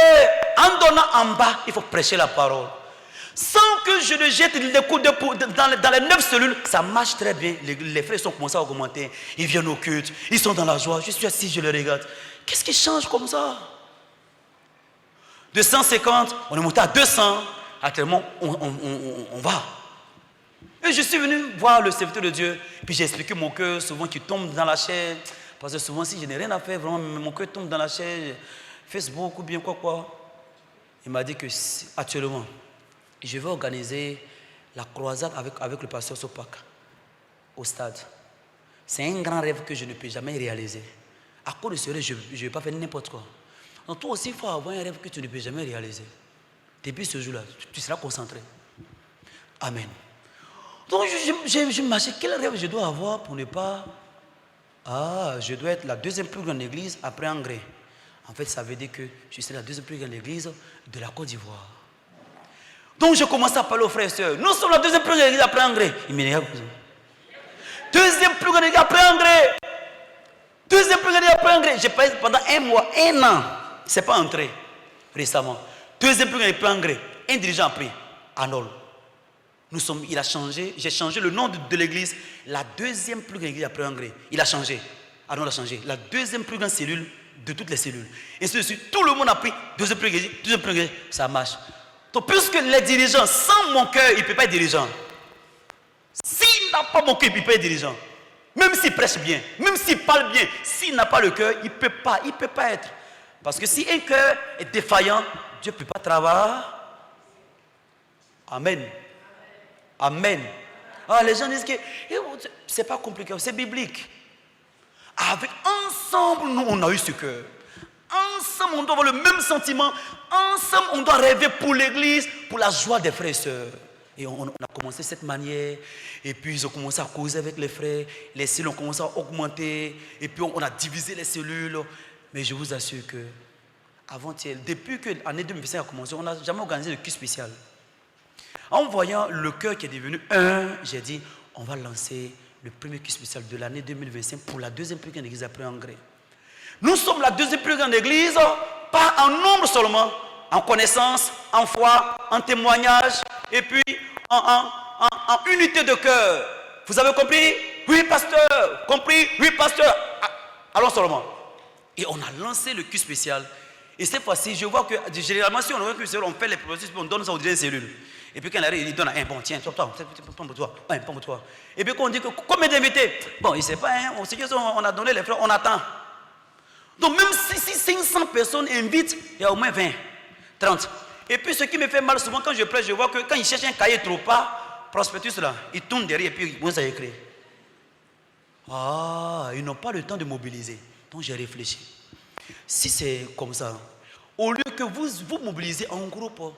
En donnant en bas, il faut prêcher la parole. Sans que je ne jette des coups de poing dans les 9 cellules, ça marche très bien. Les frères sont commencés à augmenter. Ils viennent au culte, ils sont dans la joie. Je suis assis, je les regarde. Qu'est-ce qui change comme ça? De 150, on est monté à 200. Actuellement, on va. Et je suis venu voir le serviteur de Dieu. Puis j'ai expliqué mon cœur, souvent qui tombe dans la chair. Parce que souvent, si je n'ai rien à faire, vraiment, mon cœur tombe dans la chair. Facebook ou bien quoi. Il m'a dit que actuellement, je vais organiser la croisade avec le pasteur Sopak au stade. C'est un grand rêve que je ne peux jamais réaliser. À cause de ce rêve, je ne vais pas faire n'importe quoi. Donc toi aussi, il faut avoir un rêve que tu ne peux jamais réaliser. Depuis ce jour-là, tu seras concentré. Amen. Donc je me dis, quel rêve je dois avoir pour ne pas... je dois être la deuxième plus grande église après Angré. En fait, ça veut dire que je serai la deuxième plus grande église de la Côte d'Ivoire. Donc je commence à parler aux frères et sœurs. Nous sommes la deuxième plus grande église après Angré. Ils me regardent. Deuxième plus grande église après Angré. Deuxième plus grande église après Angré. J'ai parlé pendant 1 mois, 1 an. Ce n'est pas entré récemment. Deuxième plus grande église après Angré. Un dirigeant a pris Arnold. Il a changé, j'ai changé le nom de l'église, la deuxième plus grande église après Angré. Il a changé. Arnold a changé. La deuxième plus grande cellule de toutes les cellules. Et ceci, tout le monde a pris deuxième plus grande église, deuxième plus grande église. Ça marche. Donc, puisque les dirigeants, sans mon cœur, il ne peut pas être dirigeant. S'il n'a pas mon cœur, il ne peut pas être dirigeant. Même s'il prêche bien, même s'il parle bien, s'il n'a pas le cœur, il ne peut pas être. Parce que si un cœur est défaillant, Dieu ne peut pas travailler. Amen. Amen. Alors les gens disent que c'est pas compliqué, c'est biblique. Ensemble, nous, on a eu ce cœur. Ensemble, on doit avoir le même sentiment. Ensemble, on doit rêver pour l'église, pour la joie des frères et sœurs. Et on a commencé de cette manière. Et puis, ils ont commencé à causer avec les frères. Les cellules ont commencé à augmenter. Et puis, on a divisé les cellules. Mais je vous assure que, avant-hier, depuis que l'année 2025 a commencé, on n'a jamais organisé de culte spécial. En voyant le cœur qui est devenu un, j'ai dit, on va lancer le premier culte spécial de l'année 2025 pour la deuxième plus grande église après Angré. Nous sommes la deuxième plus grande église, pas en nombre seulement, en connaissance, en foi, en témoignage, et puis en unité de cœur. Vous avez compris? Oui, pasteur. Compris? Oui, pasteur. Allons seulement. Et on a lancé le culte spécial. Et cette fois-ci, je vois que généralement, si on a un culte spécial, on fait les processus, on donne ça aux dirigeants cellules. Et puis quand il arrive, il donne un bon, tiens, prends pour toi, un pour toi. Et puis quand on dit que combien d'invités? Bon, il ne sait pas, hein, on a donné les fleurs, on attend. Donc même si 500 personnes invitent, il y a au moins 20, 30. Et puis ce qui me fait mal souvent quand je prêche, je vois que quand ils cherchent un cahier trop pas, prospectus là, ils tournent derrière et puis ils commencent à écrire. Ils n'ont pas le temps de mobiliser. Donc j'ai réfléchi. Si c'est comme ça, au lieu que vous mobilisez en groupe,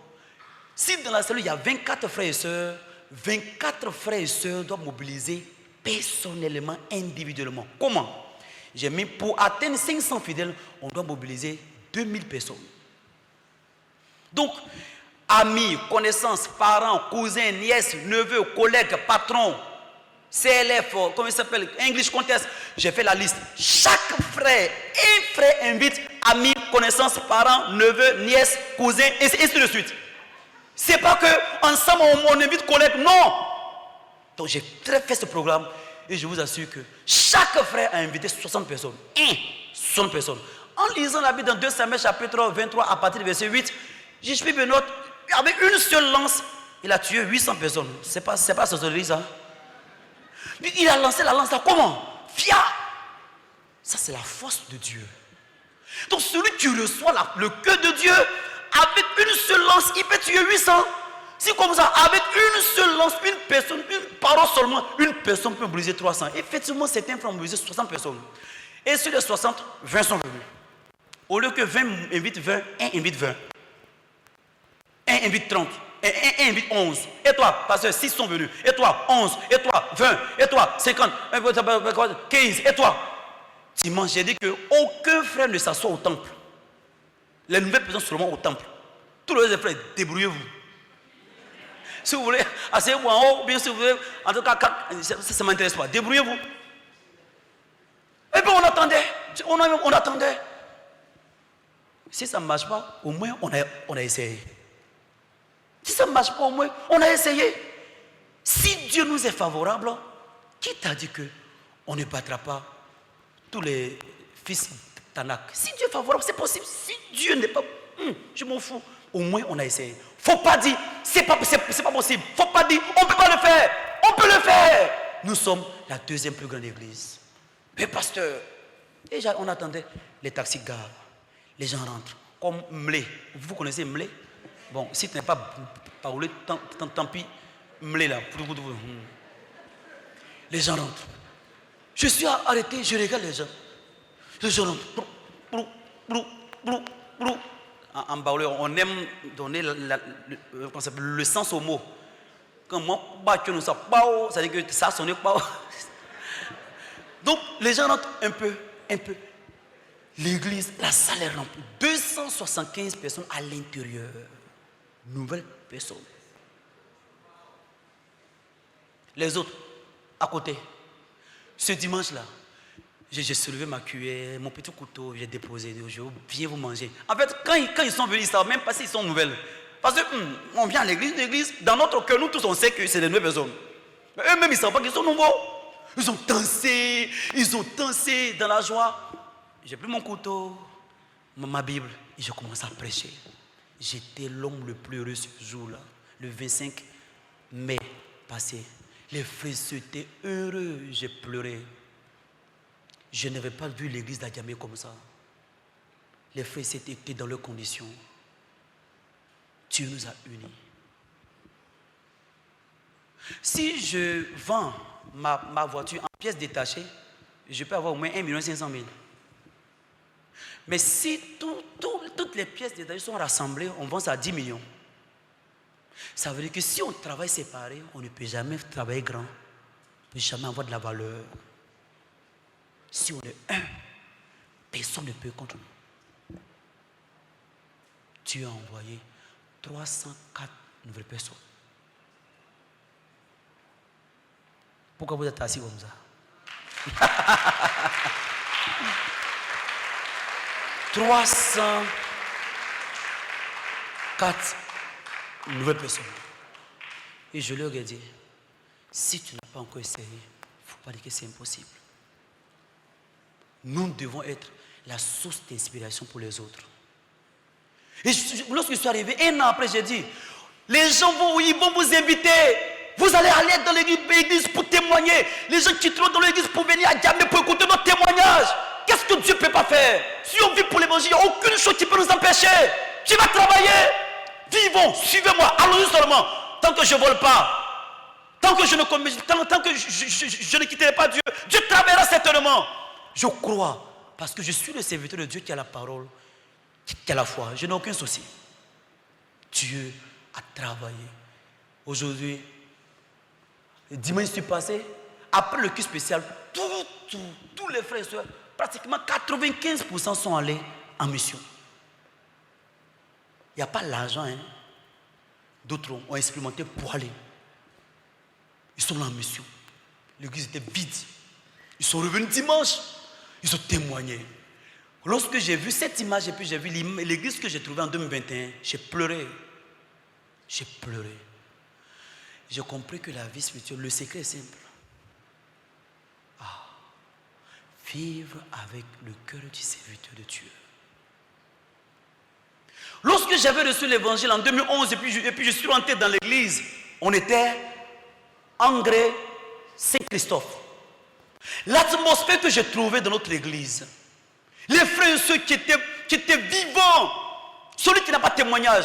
si dans la cellule il y a 24 frères et sœurs, 24 frères et sœurs doivent mobiliser personnellement, individuellement. Comment? J'ai mis pour atteindre 500 fidèles, on doit mobiliser 2000 personnes. Donc, amis, connaissances, parents, cousins, nièces, neveux, collègues, patrons, CLF, comment il s'appelle, English Contest, j'ai fait la liste. Chaque frère, un frère invite amis, connaissances, parents, neveux, nièces, cousins, et ainsi de suite. C'est pas que ensemble on invite collègues, non. Donc j'ai fait ce programme et je vous assure que chaque frère a invité 60 personnes. 60 personnes. En lisant la Bible dans 2 Samuel chapitre 23 à partir du verset 8, je suis Benoît, avec une seule lance, il a tué 800 personnes. C'est pas sorcellerie ça. Il a lancé la lance là, comment? Via. Ça c'est la force de Dieu. Donc celui qui reçoit le cœur de Dieu, avec une seule lance, il peut tuer 800. C'est comme ça, avec une seule lance, une personne, une parole seulement, une personne peut briser 300. Effectivement, certains frères ont brisé 60 personnes. Et sur les 60, 20 sont venus. Au lieu que 20 invitent 20, 1 invite 20. 1 invite 30. Et 1 invite 11. Et toi, pasteur, 6 sont venus. Et toi, 11. Et toi, 20. Et toi, 50. 15. Et toi. Dimanche, j'ai dit qu'aucun frère ne s'assoit au temple. Les nouvelles personnes seulement au temple. Tous les autres frères, débrouillez-vous. Si vous voulez, asseyez-vous en haut, bien si vous voulez, en tout cas, ça ne m'intéresse pas. Débrouillez-vous. Et puis on attendait. On attendait. Si ça ne marche pas, au moins on a essayé. Si ça ne marche pas, au moins on a essayé. Si Dieu nous est favorable, qui t'a dit qu'on ne battra pas tous les fils d'Anak? Si Dieu est favorable, c'est possible. Si Dieu n'est pas, je m'en fous. Au moins on a essayé. Faut pas dire c'est pas possible. Faut pas dire on peut pas le faire. On peut le faire. Nous sommes la 2e plus grande église. Mais pasteur, déjà on attendait les taxis garent. Les gens rentrent. Comme Mlé. Vous connaissez Mlé? Bon, si tu n'es pas parlé, tant pis. Mlé là. Les gens rentrent. Je suis arrêté, je regarde les gens. Les gens rentrent. En baouleur, on aime donner le sens au mot. Quand moi, ça veut dire que ça sonne pas. Donc, les gens rentrent un peu. L'église, la salle est remplie. 275 personnes à l'intérieur. Nouvelles personnes. Les autres, à côté. Ce dimanche-là, j'ai soulevé ma cuillère, mon petit couteau, j'ai déposé, je vais bien vous manger. En fait, quand ils sont venus, ils ne savent même pas s'ils sont nouvelles. Parce que, on vient à l'église, dans notre cœur, nous tous, on sait que c'est des nouvelles personnes. Mais eux-mêmes, ils ne savent pas qu'ils sont nouveaux. Ils ont dansé dans la joie. J'ai pris mon couteau, ma Bible, et je commence à prêcher. J'étais l'homme le plus heureux ce jour-là, le 25 mai passé. Les frères étaient heureux, j'ai pleuré. Je n'avais pas vu l'église d'Adjamé comme ça. Les frères étaient dans leurs conditions. Dieu nous a unis. Si je vends ma voiture en pièces détachées, je peux avoir au moins 1 500 000. Mais si toutes les pièces détachées sont rassemblées, on vend ça à 10 millions. Ça veut dire que si on travaille séparé, on ne peut jamais travailler grand. On ne peut jamais avoir de la valeur. Si on est un, personne ne peut contre nous. Dieu a envoyé 304 nouvelles personnes. Pourquoi vous êtes assis comme ça? 304 nouvelles personnes. Et je leur ai dit, si tu n'as pas encore essayé, il ne faut pas dire que c'est impossible. Nous devons être la source d'inspiration pour les autres. Et lorsque je suis arrivé, 1 an après, j'ai dit, les gens ils vont vous inviter. Vous allez aller dans l'église pour témoigner. Les gens qui trouvent dans l'église pour venir à Djamé pour écouter notre témoignage. Qu'est-ce que Dieu ne peut pas faire? Si on vit pour l'évangile, il n'y a aucune chose qui peut nous empêcher. Tu vas travailler. Vivons, suivez-moi, allons-y seulement. Tant que je ne vole pas, tant que je ne quitterai pas Dieu, Dieu travaillera certainement. Je crois, parce que je suis le serviteur de Dieu qui a la parole, qui a la foi. Je n'ai aucun souci. Dieu a travaillé. Aujourd'hui, dimanche, je suis passé après le culte spécial, tous les frères et sœurs, pratiquement 95% sont allés en mission. Il n'y a pas l'argent, hein. D'autres ont expérimenté pour aller. Ils sont là en mission. L'église était vide. Ils sont revenus dimanche. Ils ont témoigné. Lorsque j'ai vu cette image et puis j'ai vu l'église que j'ai trouvée en 2021, j'ai pleuré. J'ai pleuré. J'ai compris que la vie spirituelle, le secret est simple. Vivre avec le cœur du serviteur de Dieu. Lorsque j'avais reçu l'évangile en 2011 et puis je suis rentré dans l'église, on était Engrais Saint-Christophe. L'atmosphère que j'ai trouvée dans notre église, les frères et ceux qui étaient vivants, celui qui n'a pas de témoignage,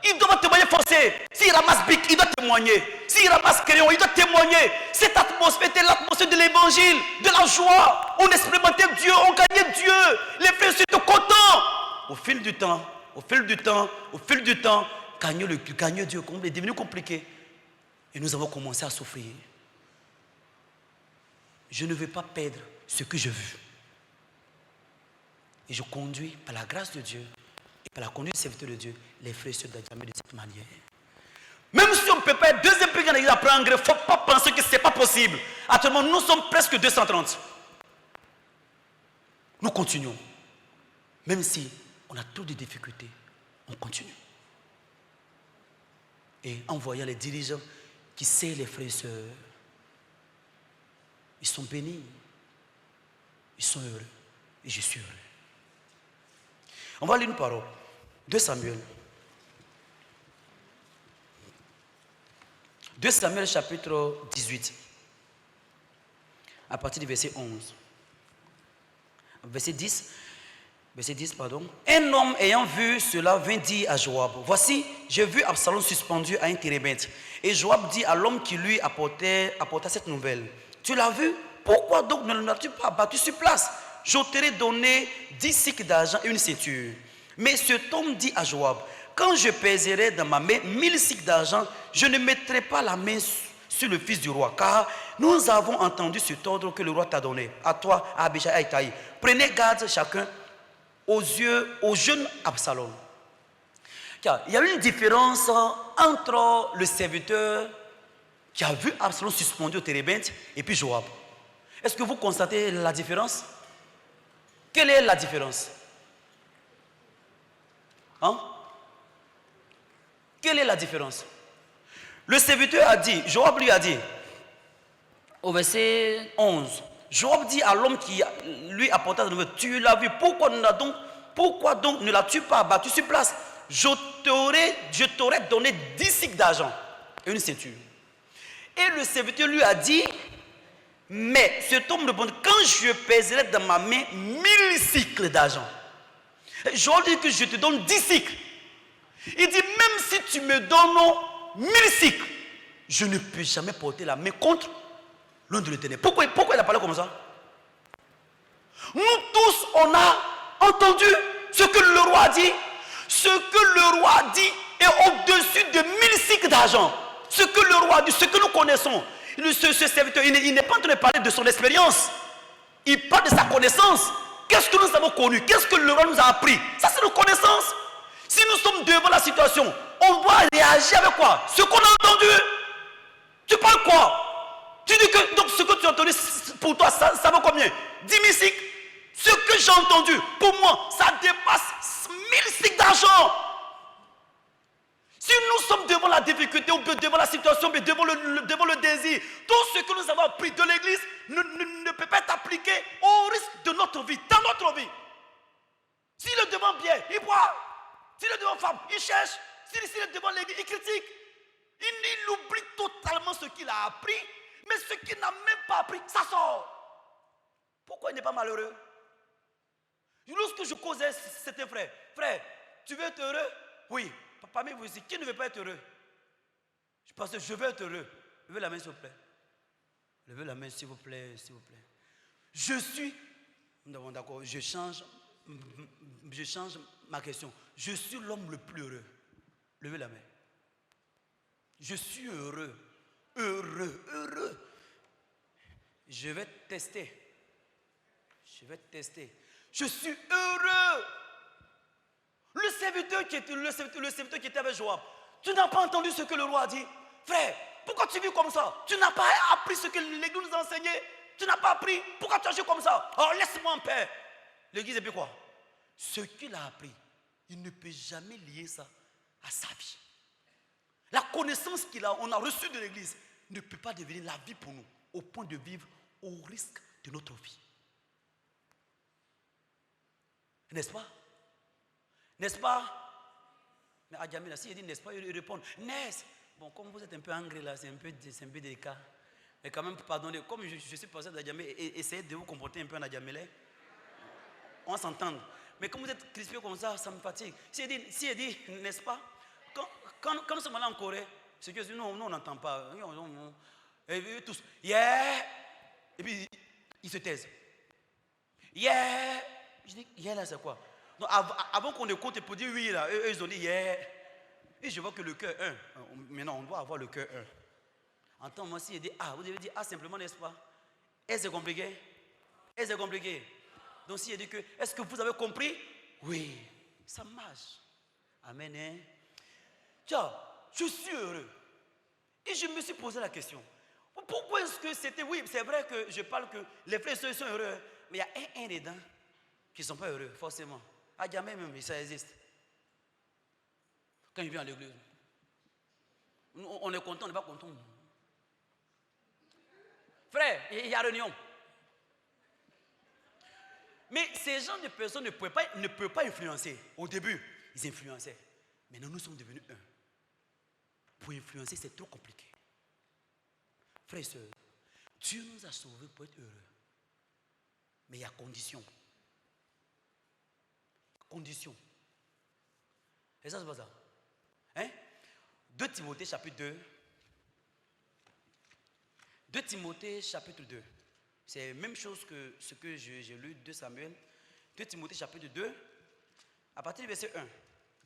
il doit témoigner forcé. S'il ramasse bic, il doit témoigner. S'il ramasse crayon, il doit témoigner. Cette atmosphère était l'atmosphère de l'évangile, de la joie. On expérimentait Dieu, on gagnait Dieu. Les frères et ceux étaient contents. Au fil du temps, gagner Dieu est devenu compliqué. Et nous avons commencé à souffrir. Je ne veux pas perdre ce que je veux. Et je conduis par la grâce de Dieu et par la conduite du serviteur de Dieu les frères et sœurs d'Adjamé de cette manière. Même si on ne peut pas être deuxième plus grande église après Engrais, il ne faut pas penser que ce n'est pas possible. Actuellement, nous sommes presque 230. Nous continuons. Même si on a trop de difficultés, on continue. Et en voyant les dirigeants qui servent les frères et sœurs, ils sont bénis. Ils sont heureux. Et je suis heureux. On va lire une parole. 2 Samuel. 2 Samuel chapitre 18. À partir du verset 11. Verset 10. Un homme ayant vu cela vint dire à Joab, voici, j'ai vu Absalom suspendu à un térébinthe. Et Joab dit à l'homme qui lui apporta cette nouvelle, tu l'as vu? Pourquoi donc ne l'as-tu pas battu sur place? Je t'aurais donné 10 cycles d'argent et une ceinture. Mais cet homme dit à Joab, quand je pèserai dans ma main 1000 cycles d'argent, je ne mettrai pas la main sur le fils du roi, car nous avons entendu cet ordre que le roi t'a donné, à toi, à Abishai et à Itaï. Prenez garde chacun au jeune Absalom. Car il y a une différence entre le serviteur qui a vu Absalom suspendu au térébinthe et puis Joab. Est-ce que vous constatez la différence? Quelle est la différence? Quelle est la différence? Le serviteur a dit, Joab lui a dit, au verset 11, Joab dit à l'homme qui lui apporta la nouvelle, tu l'as vu, pourquoi donc ne l'as-tu pas abattu sur place? Je t'aurais donné 10 cycles d'argent et une ceinture. Et le serviteur lui a dit, mais cet homme répond, quand je pèserai dans ma main 1000 cycles d'argent, Joab dit que je te donne 10 cycles. Il dit, même si tu me donnes 1000 cycles, je ne peux jamais porter la main contre l'un de l'Éternel. Pourquoi il a parlé comme ça? Nous tous, on a entendu ce que le roi a dit. Ce que le roi a dit est au-dessus de 1000 cycles d'argent. Ce que le roi a dit, ce que nous connaissons. Ce serviteur, il n'est pas en train de parler de son expérience. Il parle de sa connaissance. Qu'est-ce que nous avons connu? Qu'est-ce que le roi nous a appris? Ça, c'est nos connaissances. Si nous sommes devant la situation, on doit réagir avec quoi? Ce qu'on a entendu. Tu parles quoi? Tu dis que donc ce que tu as entendu, pour toi, ça vaut combien? 10 000 cycles. Ce que j'ai entendu, pour moi, ça dépasse 1000 cycles d'argent. Si nous sommes devant la difficulté, ou devant la situation, mais devant le désir, tout ce que nous avons appris de l'église ne peut pas être appliqué au risque de notre vie, dans notre vie. S'il est devant bien, il boit. S'il est devant femme, il cherche. S'il est devant l'église, il critique. Il oublie totalement ce qu'il a appris, mais ce qu'il n'a même pas appris, ça sort. Pourquoi il n'est pas malheureux? Lorsque je causais certains frères, frère, tu veux être heureux? Oui. Parmi vous ici, qui ne veut pas être heureux? Je pense que je veux être heureux. Levez la main s'il vous plaît. Levez la main s'il vous plaît, s'il vous plaît. Je suis, d'accord, je change ma question. Je suis l'homme le plus heureux. Levez la main. Je suis heureux. Heureux. Je vais tester. Je suis heureux. Le serviteur qui était avec Joab, tu n'as pas entendu ce que le roi a dit? Frère, pourquoi tu vis comme ça? Tu n'as pas appris ce que l'Église nous a enseigné? Tu n'as pas appris? Pourquoi tu agis comme ça? Alors laisse-moi en paix. L'Église est puis quoi? Ce qu'il a appris, il ne peut jamais lier ça à sa vie. La connaissance qu'on a reçue de l'Église ne peut pas devenir la vie pour nous, au point de vivre au risque de notre vie. N'est-ce pas? N'est-ce pas? Mais Adjamila, si il dit n'est-ce pas, il répond n'est-ce. Bon, comme vous êtes un peu angry là, c'est un peu délicat. Mais quand même, pardonnez, comme je suis pasteur d'Adjamila, essayez de vous comporter un peu en Adjamila. On s'entend. Mais comme vous êtes crispé comme ça me fatigue. Si il dit n'est-ce pas? Quand nous sommes allés en Corée, c'est que nous, on n'entend pas. Et tous, yeah! Et puis, ils se taisent. Yeah! Je dis, yeah là, c'est quoi? Donc, avant qu'on écoute pour dire oui, là, eux, ils ont dit yeah. Et je vois que le cœur 1. Maintenant, on doit avoir le cœur 1. Entends, moi, si il dit ah, vous devez dire ah simplement, n'est-ce pas? Et c'est compliqué. Donc, si il dit que, est-ce que vous avez compris? Oui, ça marche. Amen. Hein? Tiens, je suis heureux. Et je me suis posé la question. Pourquoi est-ce que c'était... Oui, c'est vrai que je parle que les frères sont heureux. Mais il y a un dedans qui ne sont pas heureux, forcément. À jamais même, ça existe. Quand il vient à l'église, on est content, on n'est pas content. Frère, il y a réunion. Mais ces gens de personnes ne peuvent pas influencer. Au début, ils influençaient. Maintenant, nous sommes devenus un. Pour influencer, c'est trop compliqué. Frères et sœurs, Dieu nous a sauvés pour être heureux. Mais il y a condition. Condition. Et ça, c'est pas ça. Hein? 2 Timothée chapitre 2. 2 Timothée chapitre 2. C'est la même chose que ce que j'ai lu, 2 Samuel. 2 Timothée chapitre 2. À partir du verset 1.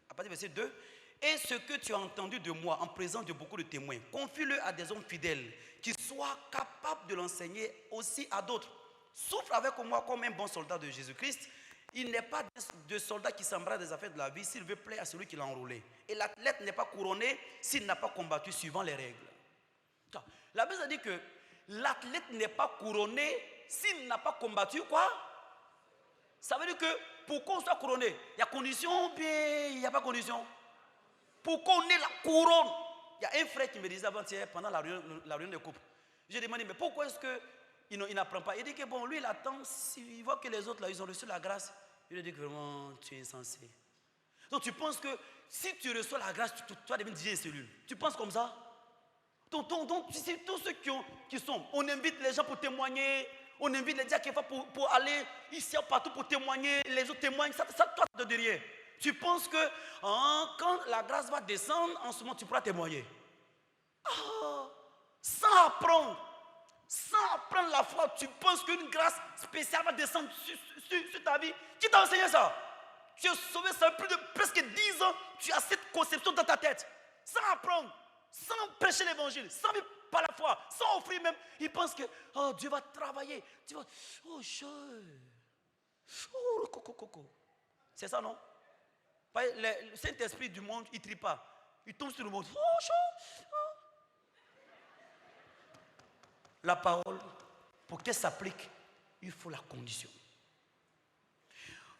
À partir du verset 2. Et ce que tu as entendu de moi en présence de beaucoup de témoins, confie-le à des hommes fidèles qui soient capables de l'enseigner aussi à d'autres. Souffre avec moi comme un bon soldat de Jésus-Christ. Il n'est pas de soldat qui s'embrasse des affaires de la vie s'il veut plaire à celui qui l'a enrôlé. Et l'athlète n'est pas couronné s'il n'a pas combattu suivant les règles. La Bible dit que l'athlète n'est pas couronné s'il n'a pas combattu quoi? Ça veut dire que pour qu'on soit couronné, il y a condition ou bien il n'y a pas condition? Pour qu'on ait la couronne. Il y a un frère qui me disait avant-hier, pendant la réunion de couple. J'ai demandé, mais pourquoi est-ce qu'il n'apprend pas? Il dit que bon, lui il attend, il voit que les autres là, ils ont reçu la grâce. Il lui dit que vraiment, tu es insensé. Donc tu penses que si tu reçois la grâce, tu vas devenir DJ cellule. Tu penses comme ça? Donc tu sais, tous ceux qui sont, on invite les gens pour témoigner, on invite les diacres pour aller ici partout pour témoigner, les autres témoignent, ça toi de derrière. Tu penses que quand la grâce va descendre, en ce moment tu pourras témoigner. Sans apprendre la foi, tu penses qu'une grâce spéciale va descendre sur ta vie. Qui t'a enseigné ça? Tu es sauvé, ça fait plus de presque 10 ans, tu as cette conception dans ta tête. Sans apprendre, sans prêcher l'évangile, sans vivre par la foi, sans offrir même. Il pense que Dieu va travailler. Tu vas, c'est ça, non? Le Saint-Esprit du monde, il ne trie pas. Il tombe sur le monde. La parole, pour qu'elle s'applique, il faut la condition.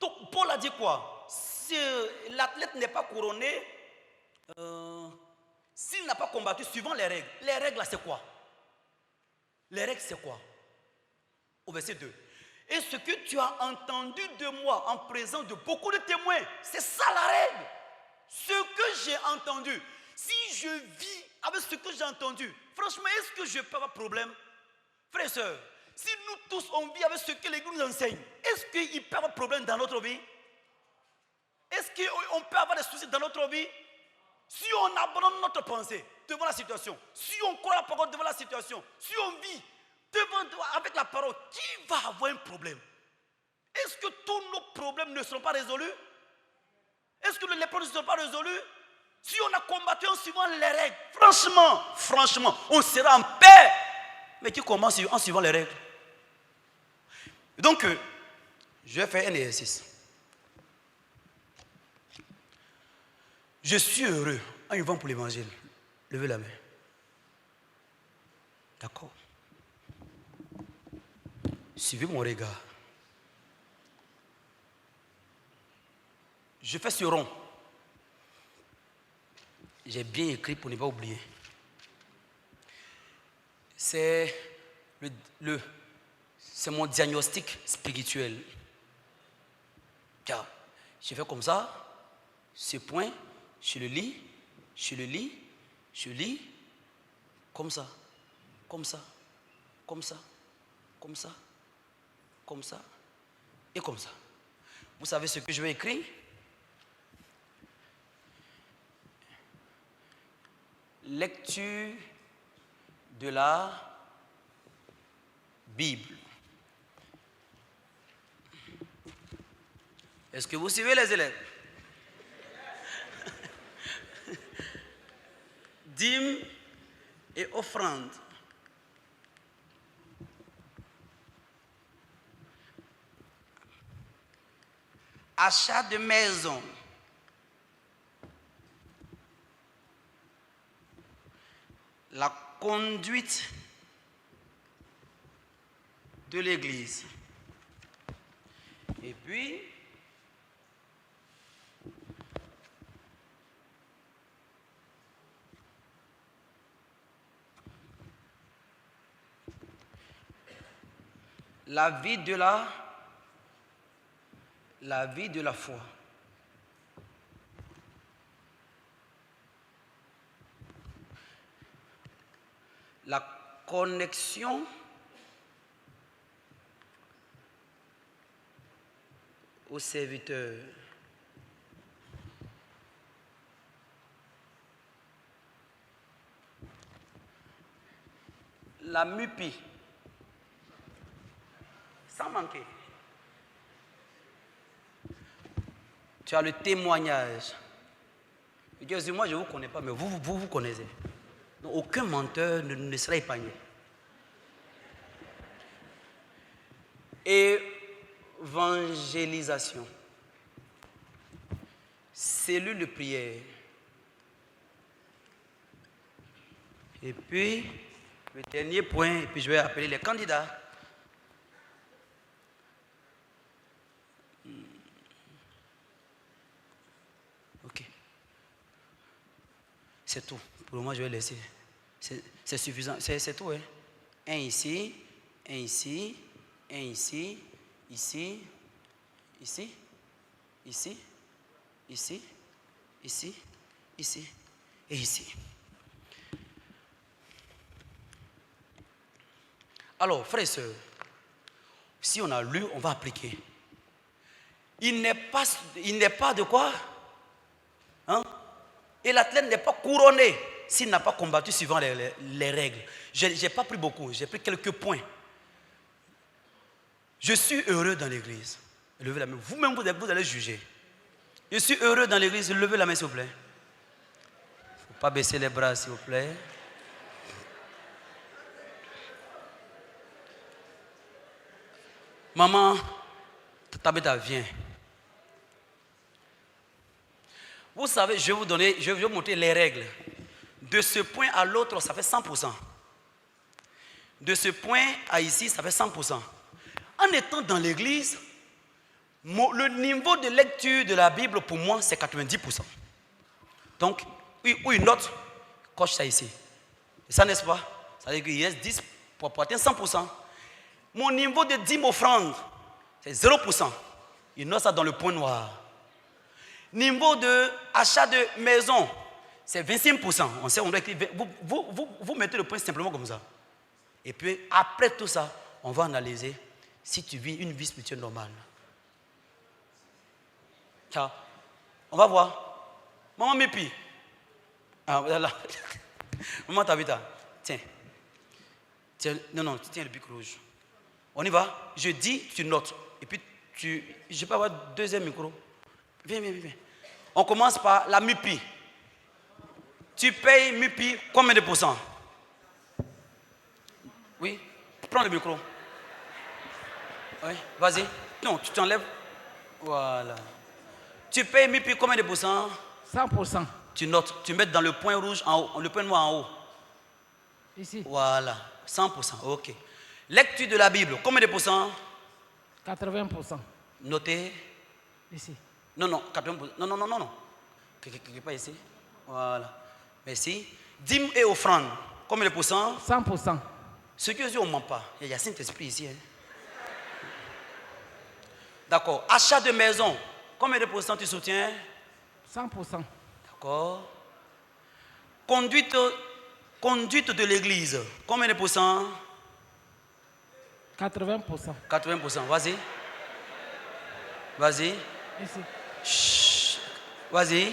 Donc, Paul a dit quoi? Si l'athlète n'est pas couronné, s'il n'a pas combattu suivant les règles. Les règles, là, c'est quoi? Les règles, c'est quoi? Au verset 2. Et ce que tu as entendu de moi en présence de beaucoup de témoins, c'est ça la règle. Ce que j'ai entendu, si je vis avec ce que j'ai entendu, franchement, est-ce que je peux avoir problème? Frères et sœurs, si nous tous on vit avec ce que l'Église nous enseigne, est-ce qu'il peut y avoir problème dans notre vie? Est-ce qu'on peut avoir des soucis dans notre vie? Si on abandonne notre pensée devant la situation, si on croit la parole devant la situation, si on vit avec la parole, qui va avoir un problème? Est-ce que tous nos problèmes ne seront pas résolus? Est-ce que les problèmes ne seront pas résolus? Si on a combattu en suivant les règles, franchement, on sera en paix. Mais qui commence en suivant les règles? Donc, je vais faire un exercice. Je suis heureux en vivant pour l'évangile. Levez la main. D'accord. Suivez mon regard. Je fais ce rond. J'ai bien écrit pour ne pas oublier. C'est mon diagnostic spirituel. Car je fais comme ça, ce point, je le lis, comme ça, comme ça, comme ça, comme ça, comme ça, et comme ça. Vous savez ce que je vais écrire? Lecture de la Bible. Est-ce que vous suivez les élèves? Dîmes et offrandes. Achat de maison. La conduite de l'Église. Et puis, la vie de la foi. La connexion au serviteur. La MUPI. Sans manquer. Tu as le témoignage. Dieu, moi je ne vous connais pas, mais vous connaissez. Donc, aucun menteur ne sera épargné. Évangélisation. Cellule de prière. Et puis, le dernier point, et puis je vais appeler les candidats. Ok. C'est tout. Pour le moment, je vais laisser. C'est suffisant. C'est tout. Hein? Un ici, un ici, un ici, ici, ici, ici, ici, ici, ici et ici. Alors, frères et sœurs, si on a lu, on va appliquer. Il n'est pas de quoi? Hein? Et l'athlète n'est pas couronné s'il n'a pas combattu suivant les règles. Je n'ai pas pris beaucoup, j'ai pris quelques points. Je suis heureux dans l'église. Levez la main. Vous-même, vous allez juger. Je suis heureux dans l'église. Levez la main, s'il vous plaît. Il ne faut pas baisser les bras, s'il vous plaît. Maman, Tabitha, viens. Vous savez, je vais vous montrer les règles. De ce point à l'autre, ça fait 100%. De ce point à ici, ça fait 100%. En étant dans l'église, le niveau de lecture de la Bible, pour moi, c'est 90%. Donc, ou une note, coche ça ici. Et ça, n'est-ce pas? Ça veut dire qu'il reste 10 pour atteindre 100%. Mon niveau de dîme offrande, c'est 0%. Il note ça dans le point noir. Niveau de achat de maison, c'est 25%. On sait, on doit écrire, vous mettez le point simplement comme ça. Et puis, après tout ça, on va analyser si tu vis une vie spirituelle normale. Ciao. On va voir. Maman Mépi. Ah, voilà. Maman Tabitha. Tiens. Non, tu tiens le bic rouge. On y va. Je dis, tu notes. Et puis, je peux avoir deuxième micro. Viens. On commence par la MUPI. Tu payes MUPI combien de pourcents? Oui. Prends le micro. Oui, vas-y. Non, tu t'enlèves. Voilà. Tu payes 1000 puis combien de pourcents? 100%. Tu notes, tu mets dans le point rouge en haut, le point noir en haut. Ici. Voilà, 100%, ok. Lecture de la Bible, combien de pourcents? 80%. Notez. Ici. Non, 80%. Non. Pas ici. Voilà. Merci. Dîme et offrande, combien de pourcents? 100%. Ce que je dis, on ne ment pas. Il y a Saint-Esprit ici. Hein. D'accord. Achat de maison, combien de pourcents tu soutiens? 100%. D'accord. Conduite de l'église, combien de pourcents? 80%. 80%. Vas-y. Vas-y. Ici. Chut. Vas-y.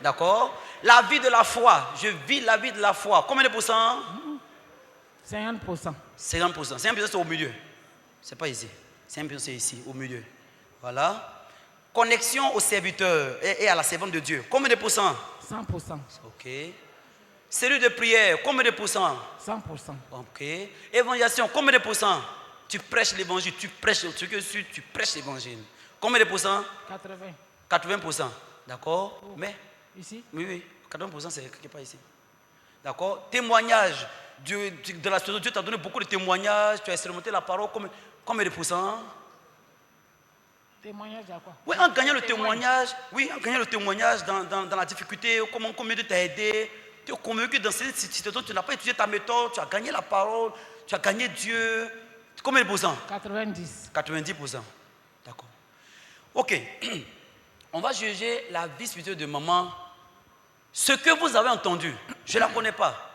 D'accord. La vie de la foi. Je vis la vie de la foi. Combien de pourcents? 50%. 50%. 50% c'est au milieu. C'est pas ici. 50% c'est ici, au milieu. Voilà. Connexion au serviteur et à la servante de Dieu. Combien de pourcents? 100%. Ok. Cellule de prière. Combien de pourcents? 100%. Ok. Évangélisation. Combien de pourcents? Tu prêches l'évangile. Tu prêches l'évangile. Combien de pourcents? 80. 80%. D'accord. Oh. Mais. Ici. Oui. 80% c'est quelque part ici. D'accord. Témoignage. De la société, Dieu t'a donné beaucoup de témoignages. Tu as expérimenté la parole. Combien de pourcents? Témoignage à quoi? Oui, en gagnant le témoignage. Oui, en gagnant le témoignage dans la difficulté. Combien Dieu t'a aidé. Tu es convaincu que dans cette situation, tu n'as pas utilisé ta méthode. Tu as gagné la parole. Tu as gagné Dieu. Combien de pourcents? 90. 90%. D'accord. Ok. On va juger la vie spirituelle de maman. Ce que vous avez entendu, je ne la connais pas.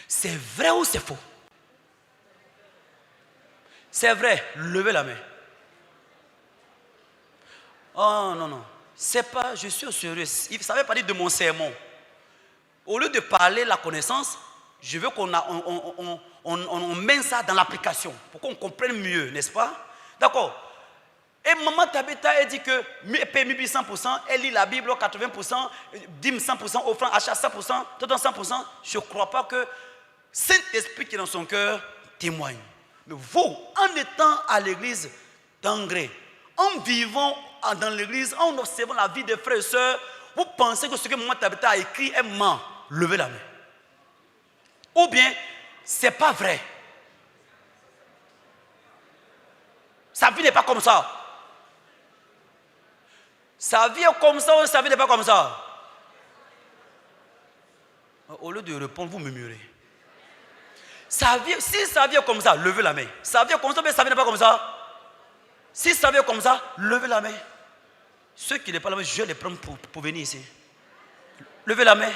C'est vrai ou c'est faux? C'est vrai, levez la main. Oh non. C'est pas, je suis au sérieux. Il ne savait pas dire de mon sermon. Au lieu de parler la connaissance, je veux qu'on mène ça dans l'application pour qu'on comprenne mieux, n'est-ce pas? D'accord. Et maman Tabitha, elle dit que paye 100%, elle lit la Bible 80%, dîme 100%, offrande, achat 100%, tout dans 100%. Je ne crois pas que Saint-Esprit qui est dans son cœur témoigne. Mais vous, en étant à l'église d'Angré, en vivant dans l'église, en observant la vie des frères et sœurs, vous pensez que ce que maman Tabitha a écrit est ment? Levez la main. Ou bien, ce n'est pas vrai. Sa vie n'est pas comme ça. Sa vie est comme ça ou sa vie n'est pas comme ça? Au lieu de répondre, vous murmurez. Si sa vie est comme ça, levez la main. Sa vie est comme ça, mais sa vie n'est pas comme ça. Si sa vie est comme ça, levez la main. Ceux qui n'ont pas la main, je les prends pour venir ici. Levez la main.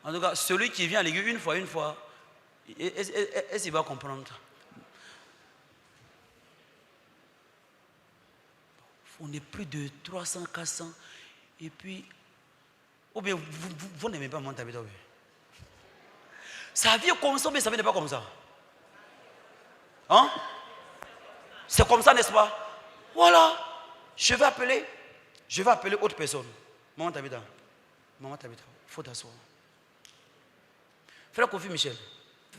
En tout cas, celui qui vient à l'église une fois, est-ce qu'il va comprendre? On est plus de 300, 400. Et puis, ou bien vous n'aimez pas mon Tabitha. Sa vie est comme ça, mais sa vie n'est pas comme ça. Hein? C'est comme ça, n'est-ce pas? Voilà. Je vais appeler autre personne. Maman Tabitha, il faut t'asseoir. Frère Kofi Michel.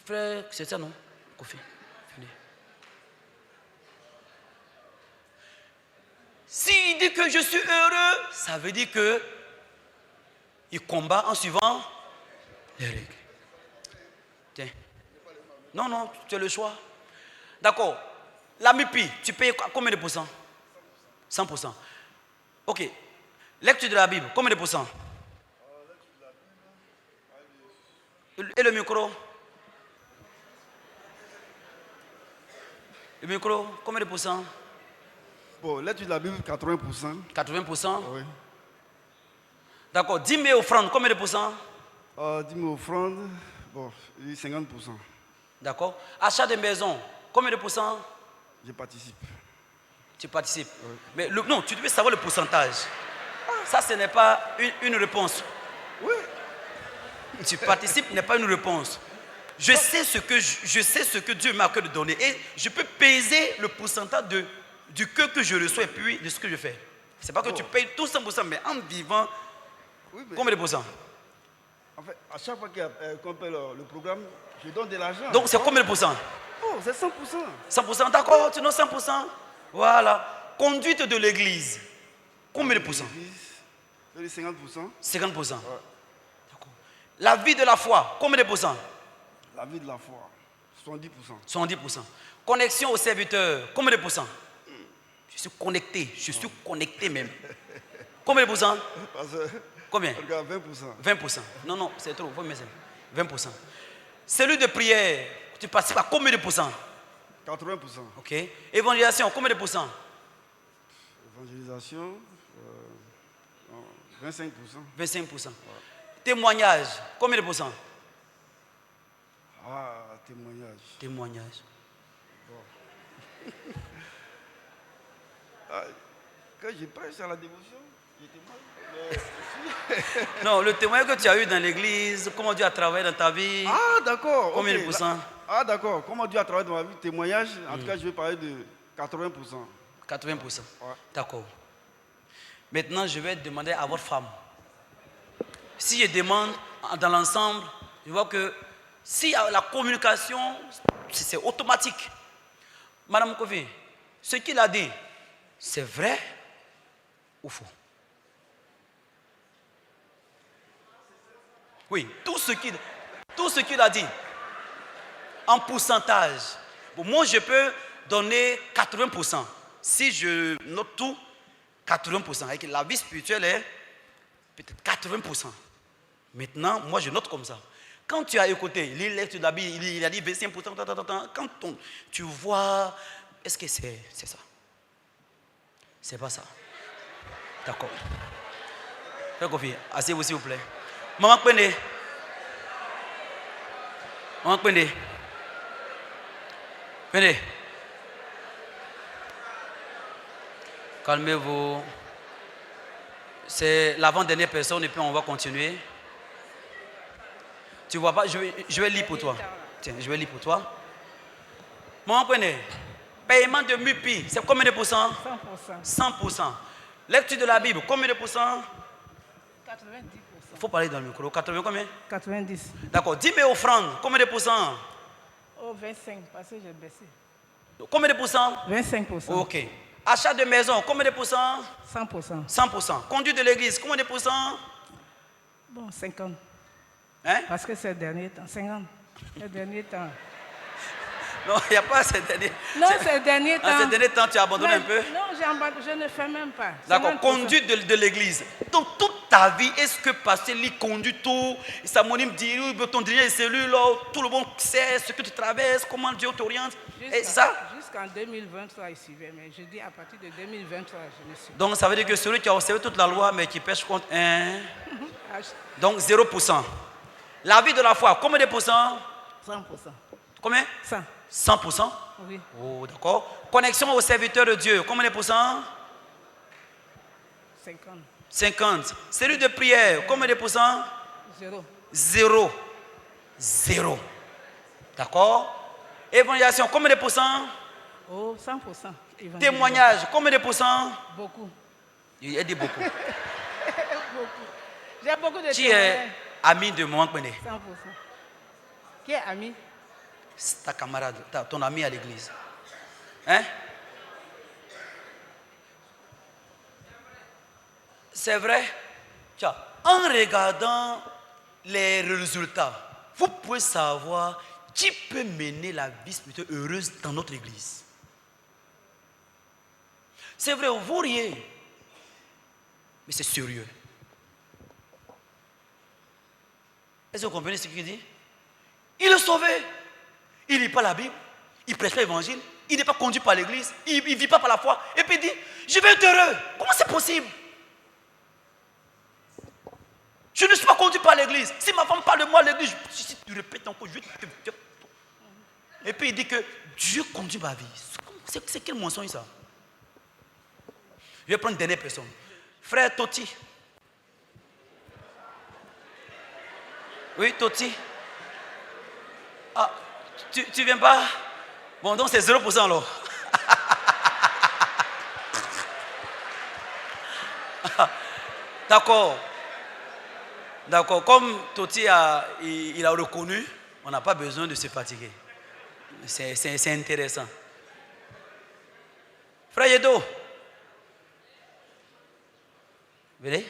Frère, c'est ça, non? Kofi, venez. S'il dit que je suis heureux, ça veut dire que il combat en suivant les règles. Tiens. Non, tu as le choix. D'accord. La MIPI, tu payes combien de pourcents? 100%. Ok. Lecture de la Bible, combien de pourcents? Et le micro? Le micro, combien de pourcents? Bon, l'étude de la Bible, 80%. 80%? Oui. D'accord. Dîme et offrande, combien de pourcents? Dîme et offrande, bon, 50%. D'accord. Achat de maison, combien de pourcents? Je participe. Tu participes? Oui. Mais non, tu devais savoir le pourcentage. Ça, ce n'est pas une réponse. Oui. Tu participes n'est pas une réponse. Je sais ce que Dieu m'a à cœur de donner. Et je peux peser le pourcentage du cœur que je reçois et puis de ce que je fais. Ce n'est pas que tu payes tout 100%, mais en vivant, Oui, mais combien de pourcents? en fait, à chaque fois qu'on paie le programme, je donne de l'argent. Donc c'est combien de pourcents? c'est 100%. 100%, d'accord, tu donnes 100%. Voilà. Conduite de l'église. Combien de pourcents? L'église, 50%. 50%. D'accord. La vie de la foi, combien de pourcents? La vie de la foi, 70%. 70%. Connexion au serviteur, combien de pourcents? Je suis connecté même. Combien de pourcents? Combien? Regarde, 20%. 20%. Non, c'est trop. 20%. Cellule de prière, tu participes à combien de pourcents? 80%. Ok. Évangélisation, combien de pourcents? Évangélisation, 25%. 25%. Témoignage, combien de pourcents? Ah, témoignage. Témoignage. Quand je prêche à la dévotion, je témoigne. Non, le témoignage que tu as eu dans l'église, comment Dieu a travaillé dans ta vie. Ah, d'accord. Combien ok. de pourcents? Ah, d'accord. Comment Dieu a travaillé dans ma vie, témoignage, en tout cas, je vais parler de 80%. 80%. Ouais. D'accord. Maintenant, je vais demander à votre femme. Si je demande dans l'ensemble, je vois que si la communication, c'est automatique. Madame Kofi, ce qu'il a dit, c'est vrai ou faux? Oui, tout ce qu'il a dit, en pourcentage. Bon, moi, je peux donner 80%. Si je note tout, 80%. Et que la vie spirituelle est peut-être 80%. Maintenant, moi, je note comme ça. Quand tu as écouté, l'électeur de la Bible, il a dit 25%. Quand tu vois, est-ce que c'est ça? C'est pas ça. D'accord. Frère Kofi, asseyez-vous s'il vous plaît. Maman Kpende. Maman Kpende. Venez. Calmez-vous. C'est l'avant-dernière personne et puis on va continuer. Tu vois pas, je vais lire pour toi. Tiens, je vais lire pour toi. Maman Kpende. Paiement de MUPI, c'est combien de pourcents? 100%. 100%. Lecture de la Bible, combien de pourcents? 90%. Il faut parler dans le micro. 80 combien? 90. D'accord. 10 000 offrandes, combien de pourcents? Oh, 25, parce que j'ai baissé. Combien de pourcents? 25%. Ok. Achat de maison, combien de pourcents? 100%. 100%. Conduite de l'église, combien de pourcents? Bon, 50. Hein? Parce que c'est le dernier temps. 50. Le dernier temps. Non, il n'y a pas ces derniers. Non, c'est le dernier temps. Ces derniers temps, tu as abandonné un peu? Non, je ne fais même pas. D'accord. 50%. Conduite de l'église. Donc, toute ta vie, est-ce que pasteur lui conduit tout? Ça m'anime dit, ton dirigeant de cellule, tout le monde sait ce que tu traverses, comment Dieu t'oriente. C'est ça? Jusqu'en 2023, il suivait. Mais je dis à partir de 2023, je ne suis. Donc, ça veut dire que celui qui a observé toute la loi, mais qui pêche contre un. Donc, 0%. La vie de la foi, combien de pourcents? 100%. Combien? 100. 100%? Oui. Oh, d'accord. Connexion au serviteur de Dieu, combien de pourcents? 50. 50. Cellule de prière, combien de pourcents? 0. 0. 0. D'accord. Évangélisation, combien de pourcents? Oh, 100%. Témoignage, combien de pourcents? Beaucoup. Il a dit beaucoup. Beaucoup. J'ai beaucoup de Qui est témoignages. ami de Maman Kpende? 100%. Qui est ami? C'est ta camarade, ton ami à l'église. Hein? C'est vrai? Tiens, en regardant les résultats, vous pouvez savoir qui peut mener la vie spirituelle heureuse dans notre église. C'est vrai, vous riez, mais c'est sérieux. Est-ce que vous comprenez ce qu'il dit? Il est sauvé. Il ne lit pas la Bible, il ne prêche pas l'évangile, il n'est pas conduit par l'église, il ne vit pas par la foi. Et puis il dit, je vais être heureux. Comment c'est possible? Je ne suis pas conduit par l'église. Si ma femme parle de moi à l'église, si tu répètes encore, je vais te... Et puis il dit que Dieu conduit ma vie. C'est quel mensonge ça? Je vais prendre une dernière personne. Frère Toti. Oui, Toti. Ah, tu viens pas? Bon, donc c'est 0% alors. D'accord. D'accord. Comme Toti il a reconnu, on n'a pas besoin de se fatiguer. C'est intéressant. Frère Yedo, venez.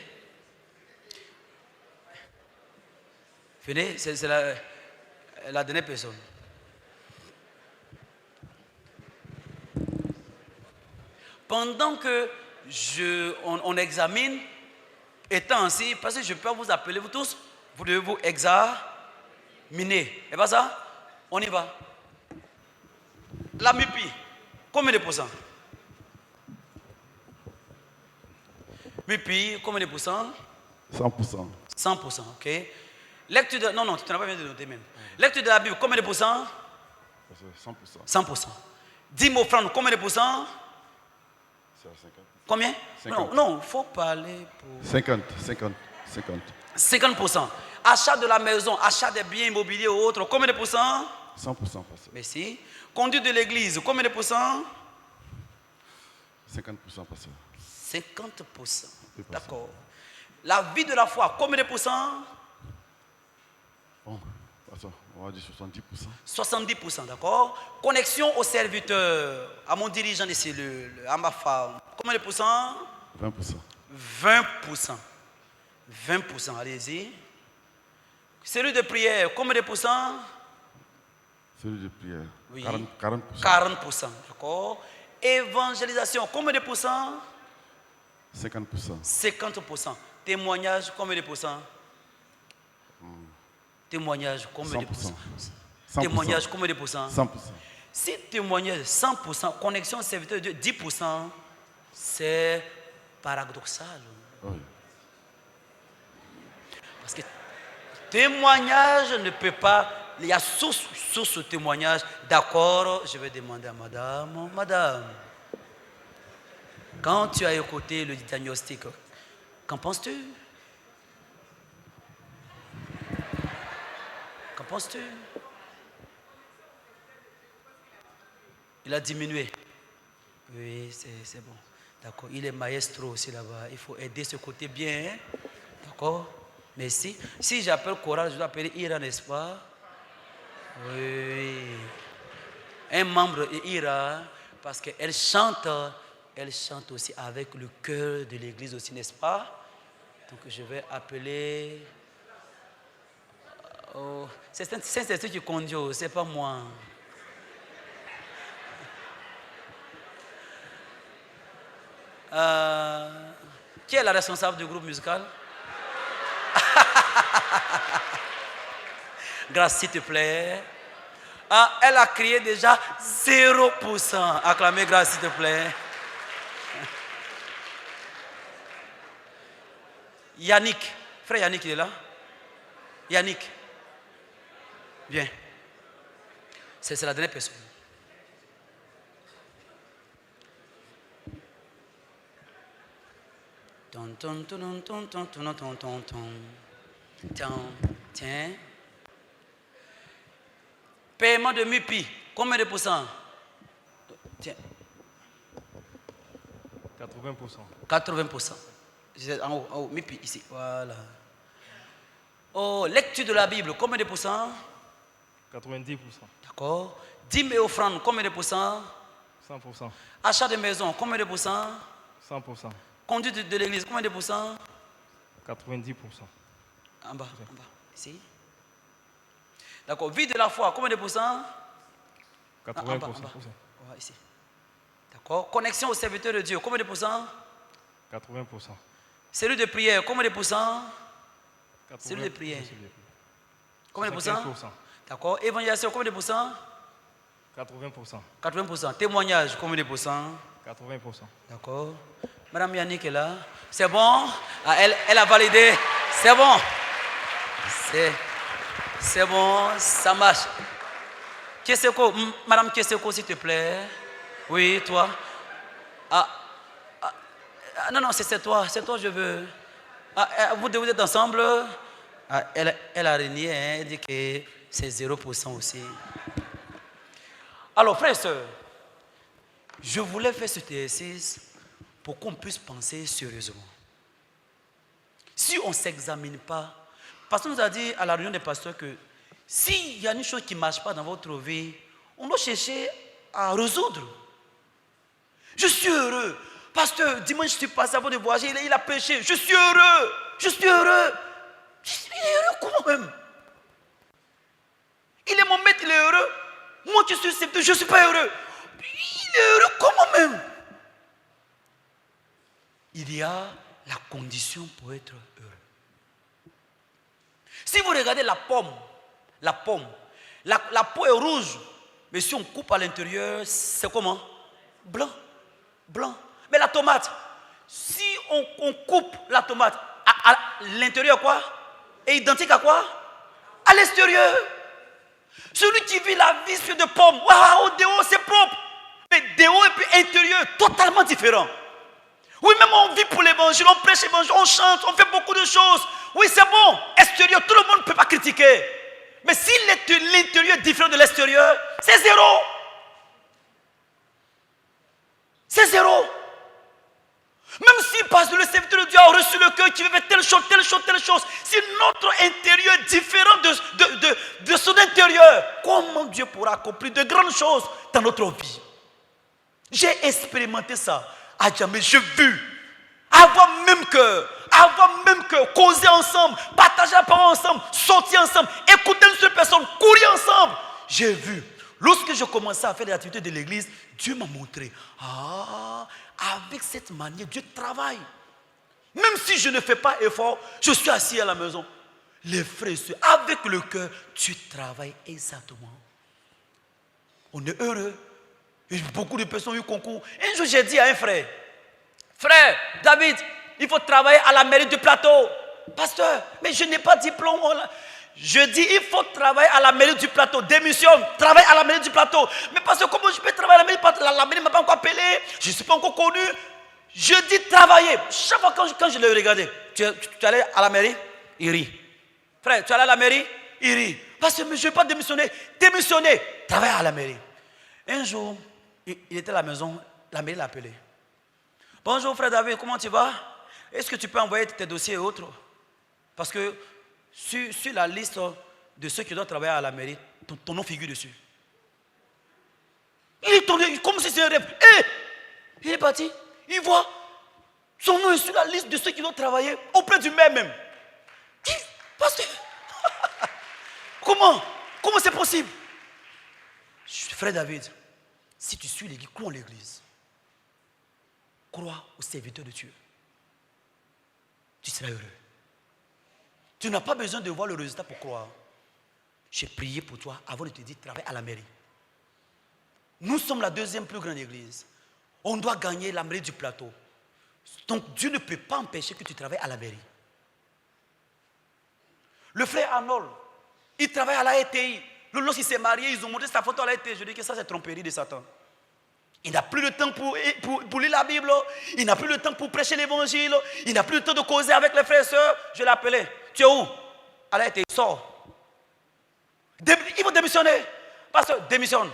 Venez, c'est la dernière personne. Pendant que on examine, étant ainsi, parce que je peux vous appeler, vous tous, vous devez vous examiner. Et pas ça? On y va. La MIPI, combien de pourcents? MIPI, combien de pourcents? 100%. 100%, ok. Lecture de... Non, tu n'as pas bien de noter même. Lecture de la Bible, combien de pourcents? 100%. 100%. 10 mots francs, combien de pourcents? C'est à 50. Combien? 50. Non, il faut parler pour... 50. 50%. Achat de la maison, achat des biens immobiliers ou autres, combien de pourcents? 100%, pasteur. Merci. Conduite de l'église, combien de pourcents? 50%, pasteur. 50%. Oui, pasteur. D'accord. La vie de la foi, combien de pourcents? Bon, pasteur, on va dire 70%. 70%, d'accord. Connexion au serviteur, à mon dirigeant de cellules, à ma femme, combien de pourcents? 20%. 20%. 20%, allez-y. Cellule de prière, combien de pourcents? Celui de prière. Oui. 40%. 40%, d'accord. Évangélisation, combien de pourcents? 50%. 50%. Témoignage, combien de pourcents? Témoignage, combien de pourcents? 100%. Témoignage, combien de pourcents? 100%. Si témoignage 100%, connexion serviteur de 10%, c'est paradoxal. Oui. Parce que témoignage ne peut pas... Il y a source témoignage. D'accord, je vais demander à madame. Madame, quand tu as écouté le diagnostic, qu'en penses-tu? Qu'en penses-tu? Il a diminué. Oui, c'est bon. D'accord. Il est maestro aussi là-bas. Il faut aider ce côté bien. Hein? D'accord. Merci. Si j'appelle Coral, je dois appeler Ira, n'est-ce pas? Oui. Un membre est Ira parce qu'elle chante aussi avec le cœur de l'église aussi, n'est-ce pas? Donc je vais appeler... Oh, c'est ce qui conduit, c'est pas moi. Qui est la responsable du groupe musical? Grâce, s'il te plaît. Ah, elle a crié déjà 0%. Acclamez grâce, s'il te plaît. Yannick. Frère Yannick, il est là? Yannick. Viens. C'est la dernière personne. Tiens. Paiement de MIPI, combien de pourcents? Tiens. 80%. 80%. En haut, MIPI, ici. Voilà. Oh, lecture de la Bible, combien de pourcents? 90%. D'accord. 10 000 offrandes, combien de pourcents? 100%. Achat de maison, combien de pourcents? 100%. Conduite de l'église, combien de pourcents? 90%. En bas, ici. D'accord. Vie de la foi, combien de pourcents? 80%. En bas. Ici. D'accord. Connexion au serviteur de Dieu, combien de pourcents? 80%. Cellule de prière, combien de pourcents? 80%. Cellule de prière. Combien de pourcents? 75%. D'accord. Évangélisation, combien de pourcents? 80%. 80%. Témoignage, combien de pourcents? 80%. D'accord. Madame Yannick est là. C'est bon? Ah, elle a validé. C'est bon. C'est bon, ça marche. Madame Kesseko, s'il te plaît. Oui, toi. Non, c'est toi, je veux. Vous êtes ensemble. Elle a renié, hein, elle dit que c'est 0% aussi. Alors, frères et sœurs, je voulais faire cet exercice pour qu'on puisse penser sérieusement. Si on ne s'examine pas, le pasteur nous a dit à la réunion des pasteurs que s'il y a une chose qui ne marche pas dans votre vie, on doit chercher à résoudre. Je suis heureux. Pasteur, dimanche, je suis passé avant de voyager, il a prêché. Je suis heureux. Je suis heureux. Il est heureux comment même? Il est mon maître, il est heureux. Moi qui suis serviteur, je ne suis pas heureux. Il est heureux comment même? Il y a la condition pour être heureux. Si vous regardez la pomme, la peau est rouge, mais si on coupe à l'intérieur, c'est comment? Blanc. Mais la tomate, si on coupe la tomate, à l'intérieur quoi? Est identique à quoi? À l'extérieur. Celui qui vit la vie sur de pommes, waouh, dehors c'est propre. Mais dehors et puis intérieur, totalement différent. Oui, même on vit pour l'évangile, on prêche l'évangile, on chante, on fait beaucoup de choses. Oui, c'est bon. Extérieur, tout le monde ne peut pas critiquer. Mais si l'intérieur est différent de l'extérieur, c'est zéro. C'est zéro. Même si parce que le serviteur de Dieu a reçu le cœur qui veut faire telle chose, si notre intérieur est différent de son intérieur, comment Dieu pourra accomplir de grandes choses dans notre vie? J'ai expérimenté ça à jamais, j'ai vu. Avoir même cœur, causer ensemble, partager la parole ensemble, sortir ensemble, écouter une seule personne, courir ensemble. J'ai vu. Lorsque je commençais à faire des activités de l'église, Dieu m'a montré. Avec cette manière, Dieu travaille. Même si je ne fais pas effort, je suis assis à la maison. Les frères et sœurs, avec le cœur, tu travailles exactement. On est heureux. Et beaucoup de personnes ont eu concours. Un jour, j'ai dit à un frère, frère, David, il faut travailler à la mairie du plateau. Pasteur, mais je n'ai pas de diplôme. Je dis, il faut travailler à la mairie du plateau. Démissionne, travaille à la mairie du plateau. Mais parce que comment je peux travailler à la mairie du plateau? La mairie ne m'a pas encore appelé. Je ne suis pas encore connu. Je dis travailler. Chaque fois quand je l'ai regardé, tu es allé à la mairie? Il rit. Frère, tu es allé à la mairie? Il rit. Parce que je ne vais pas démissionner. Démissionner, travaille à la mairie. Un jour, il était à la maison, la mairie l'a appelé. Bonjour frère David, comment tu vas? Est-ce que tu peux envoyer tes dossiers et autres? Parce que sur la liste de ceux qui doivent travailler à la mairie, ton nom figure dessus. Il est tombé comme si c'était un rêve. Il est parti. Il voit son nom est sur la liste de ceux qui doivent travailler auprès du maire même. Parce que comment c'est possible? Frère David, si tu suis l'église, crois en l'église. Crois au serviteur de Dieu. Tu seras heureux. Tu n'as pas besoin de voir le résultat pour croire. J'ai prié pour toi avant de te dire travaille à la mairie. Nous sommes la deuxième plus grande église. On doit gagner la mairie du plateau. Donc Dieu ne peut pas empêcher que tu travailles à la mairie. Le frère Arnold, il travaille à la RTI. Lorsqu'il s'est marié, ils ont montré sa photo à la RTI. Je dis que ça c'est tromperie de Satan. Il n'a plus le temps pour lire la Bible. Il n'a plus le temps pour prêcher l'évangile. Il n'a plus le temps de causer avec les frères et sœurs. Je l'ai appelé. Tu es où? Allez, il sort. Il faut démissionner. Pasteur, démissionne.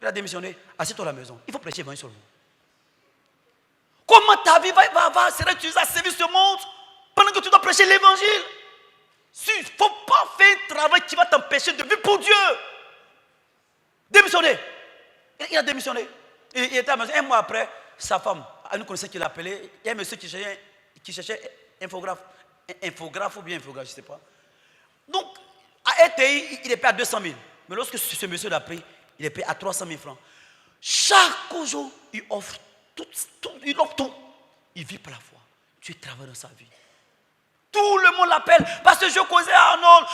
Il a démissionné. Assieds-toi à la maison. Il faut prêcher l'évangile sur vous. Comment ta vie sera utilisée à servir ce monde pendant que tu dois prêcher l'évangile? Il ne faut pas faire un travail qui va t'empêcher de vivre pour Dieu. Démissionner. Il a démissionné. Il était à la maison. Un mois après, sa femme, elle nous connaissait qui l'a appelé. Il y a un monsieur qui cherchait infographe ou bien infographe, je ne sais pas. Donc, à RTI, il est payé à 200 000. Mais lorsque ce monsieur l'a pris, il est payé à 300 000 francs. Chaque jour, il offre tout. Il vit par la foi. Dieu travaille dans sa vie. Tout le monde l'appelle. Parce que je causais à Arnold.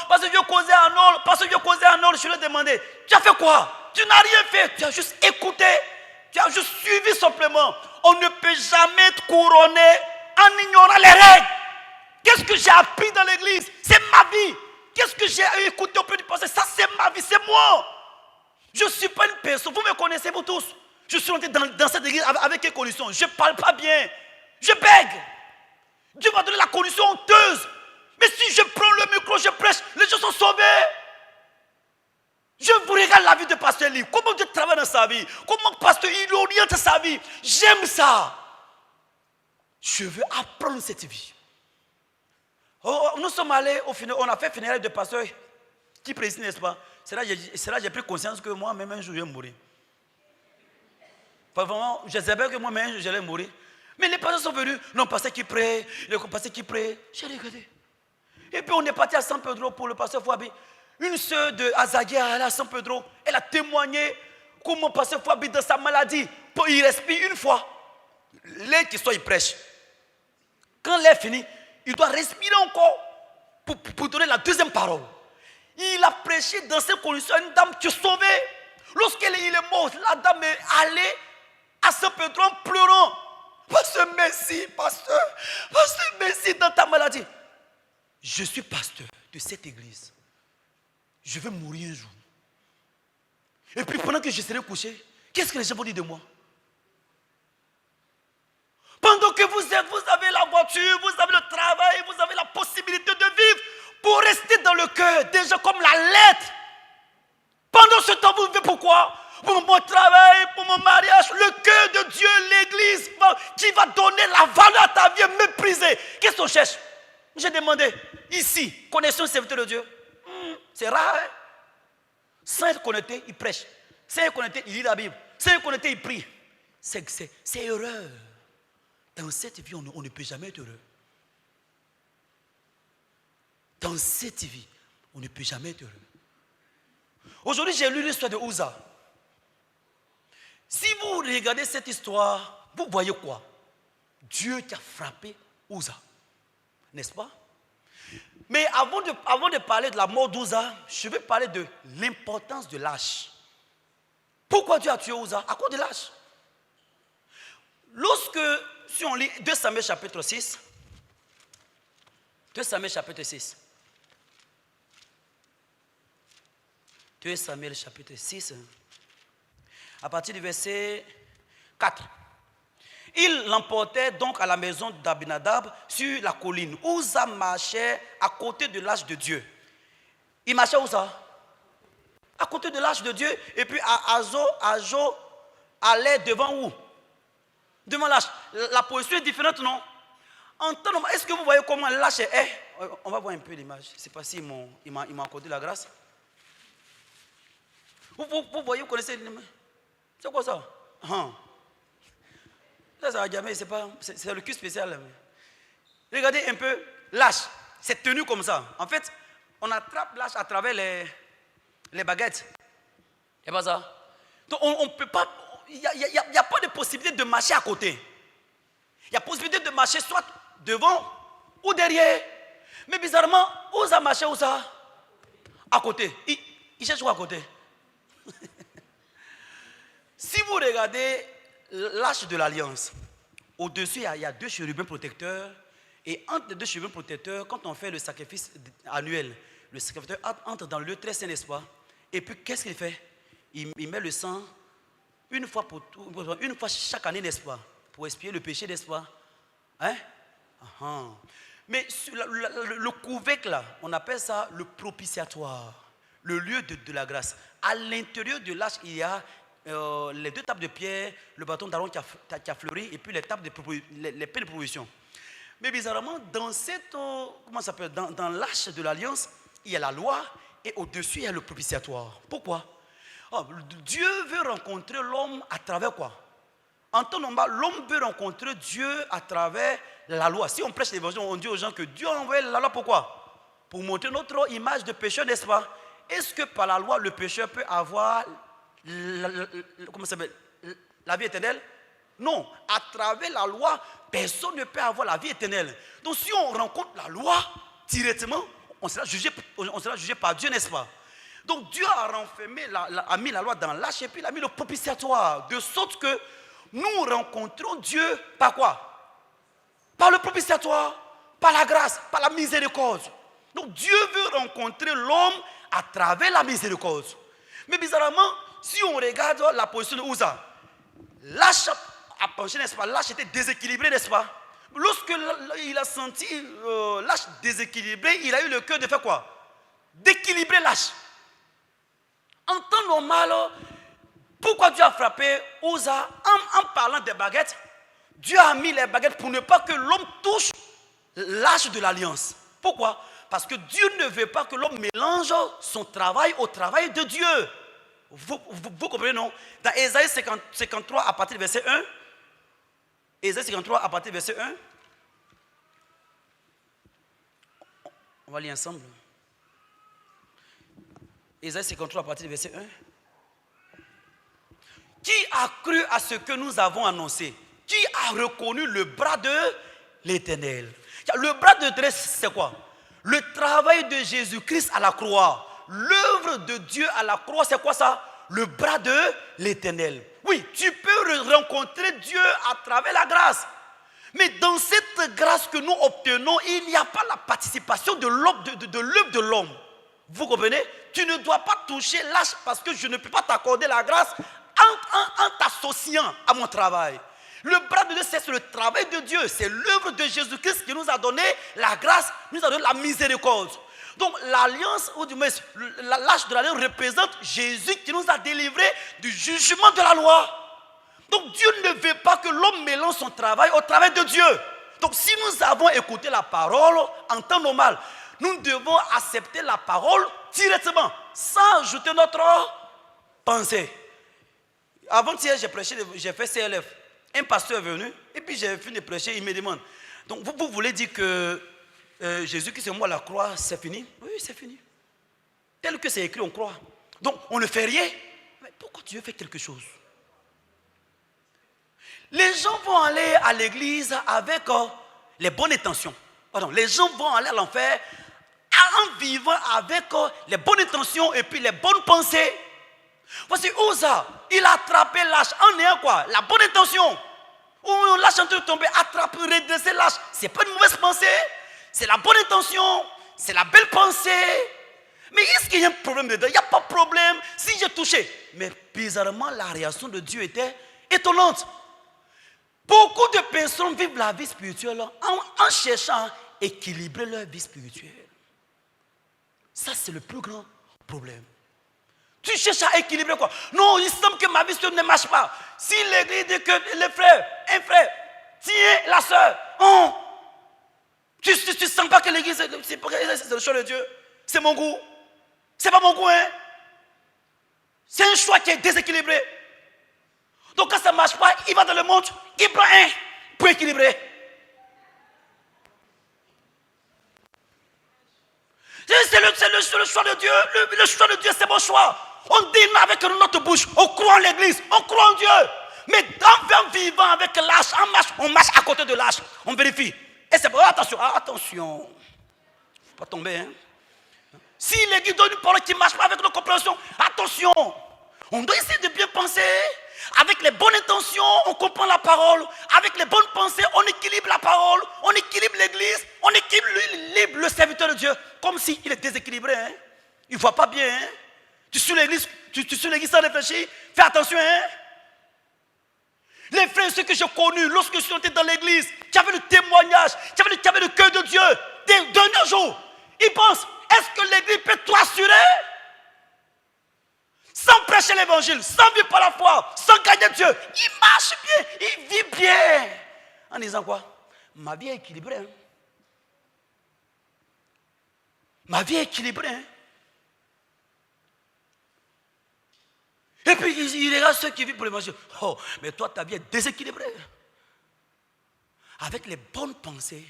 Je lui ai demandé, tu as fait quoi? Tu n'as rien fait. Tu as juste écouté. Tu as juste suivi simplement. On ne peut jamais être couronné en ignorant les règles. Qu'est-ce que j'ai appris dans l'église? C'est ma vie. Qu'est-ce que j'ai écouté auprès du passé? Ça, c'est ma vie, c'est moi. Je ne suis pas une personne. Vous me connaissez, vous tous. Je suis rentré dans cette église avec quelles conditions? Je ne parle pas bien. Je bègue. Dieu m'a donné la condition honteuse. Mais si je prends le micro, je prêche, les gens sont sauvés. Je vous regarde la vie de Pasteur Lee. Comment Dieu travaille dans sa vie. Comment Pasteur il oriente sa vie. J'aime ça. Je veux apprendre cette vie. Nous sommes allés au final, on a fait funérailles de pasteur qui préside, n'est-ce pas? c'est là que j'ai pris conscience que moi-même un jour je vais mourir. Pas vraiment, je savais que moi-même un jour j'allais mourir. Mais les pasteurs sont venus, non, pasteur qui prie, le pasteur qui prie. J'ai regardé. Et puis on est parti à San Pedro pour le pasteur Fouabi. Une sœur de Azaghia, elle est à San Pedro, elle a témoigné comment le pasteur Fouabi dans sa maladie, il respire une fois. L'air qui soit, il prêche. Quand l'air finit, il doit respirer encore pour donner la deuxième parole. Il a prêché dans ces conditions à une dame qui est sauvée. Lorsqu'il est mort, la dame est allée à San Pedro en pleurant. Pasteur, merci, pasteur, merci dans ta maladie. Je suis pasteur de cette église. Je vais mourir un jour. Et puis pendant que je serai couché, qu'est-ce que les gens vont dire de moi? Pendant que vous avez la voiture, vous avez le travail, vous avez la possibilité de vivre pour rester dans le cœur, déjà comme la lettre. Pendant ce temps, vous vivez pourquoi? Pour mon travail, pour mon mariage, le cœur de Dieu, l'église, qui va donner la valeur à ta vie méprisée. Qu'est-ce qu'on cherche? J'ai demandé, ici, connaissons le serviteur de Dieu. C'est rare. Hein? Sans être connecté, il prêche. Sans être connecté, il lit la Bible. Sans être connecté, il prie. C'est erreur. Dans cette vie, on ne peut jamais être heureux. Dans cette vie, on ne peut jamais être heureux. Aujourd'hui, j'ai lu l'histoire de Uza. Si vous regardez cette histoire, vous voyez quoi? Dieu qui a frappé Uza. N'est-ce pas? Mais avant de parler de la mort d'Uza, je vais parler de l'importance de l'âge. Pourquoi Dieu a tué Uza? À cause de l'âge. Si on lit 2 Samuel chapitre 6, 2 Samuel chapitre 6, 2 Samuel chapitre 6, à partir du verset 4. Il l'emportait donc à la maison d'Abinadab sur la colline. Uza marchait à côté de l'arche de Dieu. Il marchait où ça? À côté de l'arche de Dieu. Et puis Ajo allait devant où? Devant l'arche. La position est différente, non? En temps normal, est-ce que vous voyez comment l'arche est? On va voir un peu l'image. Je ne sais pas s'il m'a accordé la grâce. Vous voyez, vous connaissez l'image? C'est quoi ça? C'est le cul spécial. Regardez un peu l'arche. C'est tenu comme ça. En fait, on attrape l'arche à travers les baguettes. C'est pas ça. Donc on ne peut pas. Il n'y a pas de possibilité de marcher à côté. Il y a possibilité de marcher soit devant ou derrière. Mais bizarrement, où ça marché où ça? À côté. Il cherche où à côté? Si vous regardez l'arche de l'Alliance, au-dessus, il y a 2 chérubins protecteurs. Et entre les 2 chérubins protecteurs, quand on fait le sacrifice annuel, le sacrificateur entre dans le lieu très saint, n'est-ce pas? Et puis, qu'est-ce qu'il fait? Il met le sang une fois chaque année, n'est-ce pas? Pour expier le péché, n'est-ce pas? Hein? Mais le couvercle, là, on appelle ça le propitiatoire, le lieu de la grâce. À l'intérieur de l'arche, il y a les 2 tables de pierre, le bâton d'Aaron qui a fleuri, et puis les tables les pains de provision. Mais bizarrement, dans cette, dans l'arche de l'Alliance, il y a la loi, et au-dessus, il y a le propitiatoire. Pourquoi? Dieu veut rencontrer l'homme à travers quoi? En temps normal, l'homme veut rencontrer Dieu à travers la loi. Si on prêche l'évangile, on dit aux gens que Dieu a envoyé la loi pourquoi? Pour montrer notre image de pécheur, n'est-ce pas? Est-ce que par la loi, le pécheur peut avoir la vie éternelle? Non. À travers la loi, personne ne peut avoir la vie éternelle. Donc si on rencontre la loi directement, on sera jugé par Dieu, n'est-ce pas? Donc Dieu a renfermé, a mis la loi dans l'arche et puis il a mis le propitiatoire. De sorte que nous rencontrons Dieu par quoi? Par le propitiatoire, par la grâce, par la miséricorde. Donc Dieu veut rencontrer l'homme à travers la miséricorde. Mais bizarrement, si on regarde la position de Uza, l'arche a penché, n'est-ce pas? L'arche était déséquilibrée, n'est-ce pas? Lorsqu'il a senti l'arche déséquilibrée, il a eu le cœur de faire quoi? D'équilibrer l'arche. En temps normal, pourquoi Dieu a frappé Uza en parlant des baguettes? Dieu a mis les baguettes pour ne pas que l'homme touche l'arche de l'alliance. Pourquoi? Parce que Dieu ne veut pas que l'homme mélange son travail au travail de Dieu. Vous comprenez, non? Dans Ésaïe 53, à partir du verset 1, Ésaïe 53, à partir du verset 1, on va lire ensemble. Ésaïe 53, à partir du verset 1. Qui a cru à ce que nous avons annoncé? Qui a reconnu le bras de l'Éternel? Le bras de l'Éternel, c'est quoi? Le travail de Jésus-Christ à la croix. L'œuvre de Dieu à la croix, c'est quoi ça? Le bras de l'Éternel. Oui, tu peux rencontrer Dieu à travers la grâce. Mais dans cette grâce que nous obtenons, il n'y a pas la participation de l'œuvre de l'homme. Vous comprenez? Tu ne dois pas toucher l'âge parce que je ne peux pas t'accorder la grâce en t'associant à mon travail. Le bras de Dieu, c'est le travail de Dieu. C'est l'œuvre de Jésus-Christ qui nous a donné la grâce, nous a donné la miséricorde. Donc l'alliance, ou du moins l'âge de l'alliance représente Jésus qui nous a délivrés du jugement de la loi. Donc Dieu ne veut pas que l'homme mélange son travail au travail de Dieu. Donc si nous avons écouté la parole en temps normal, nous devons accepter la parole directement, sans ajouter notre pensée. Avant-hier, j'ai fait CLF. Un pasteur est venu, et puis j'ai fini de prêcher, il me demande, donc vous voulez dire que Jésus qui c'est moi à la croix, c'est fini? Oui, c'est fini. Tel que c'est écrit, on croit. Donc on ne fait rien. Mais pourquoi Dieu fait quelque chose? Les gens vont aller à l'église avec les bonnes intentions. Pardon, les gens vont aller à l'enfer en vivant avec les bonnes intentions et puis les bonnes pensées. Voici Uza, il a attrapé l'âge en ayant quoi? La bonne intention. Ou l'âge en train de tomber, attraper, redresser l'âge. Ce n'est pas une mauvaise pensée, c'est la bonne intention, c'est la belle pensée. Mais est-ce qu'il y a un problème dedans? Il n'y a pas de problème si j'ai touché. Mais bizarrement, la réaction de Dieu était étonnante. Beaucoup de personnes vivent la vie spirituelle en cherchant à équilibrer leur vie spirituelle. Ça, c'est le plus grand problème. Tu cherches à équilibrer quoi? Non, il semble que ma vie spirituelle ne marche pas. Si l'église dit que un frère, tiens la soeur, tu ne sens pas que l'église, c'est le choix de Dieu. C'est mon goût. C'est pas mon goût, hein. C'est un choix qui est déséquilibré. Donc quand ça ne marche pas, il va dans le monde, il prend un pour équilibrer. C'est le choix de Dieu. Le choix de Dieu, c'est mon choix. On dit non avec notre bouche. On croit en l'église. On croit en Dieu. Mais en vivant avec l'âge, on marche à côté de l'âge. On vérifie. Et c'est bon. Attention. Attention. Il ne faut pas tomber. Hein? Si l'église donne une parole qui ne marche pas avec nos compréhensions, attention. On doit essayer de bien penser. Avec les bonnes intentions, on comprend la parole. Avec les bonnes pensées, on équilibre la parole. On équilibre l'église. On équilibre le serviteur de Dieu. Comme s'il est déséquilibré. Hein? Il ne voit pas bien. Hein? Tu suis l'église sans réfléchir. Fais attention. Hein? Les frères, ceux que j'ai connus, lorsque je suis entré dans l'église, qui avaient le témoignage, qui avaient le cœur de Dieu, des derniers jours, ils pensent, est-ce que l'église peut tout assurer? Sans prêcher l'évangile, sans vivre par la foi, sans gagner Dieu, il marche bien, il vit bien. En disant quoi? Ma vie est équilibrée. Hein? Ma vie est équilibrée. Hein? Et puis il regarde ceux qui vivent pour l'évangile. Oh, mais toi, ta vie est déséquilibrée. Avec les bonnes pensées,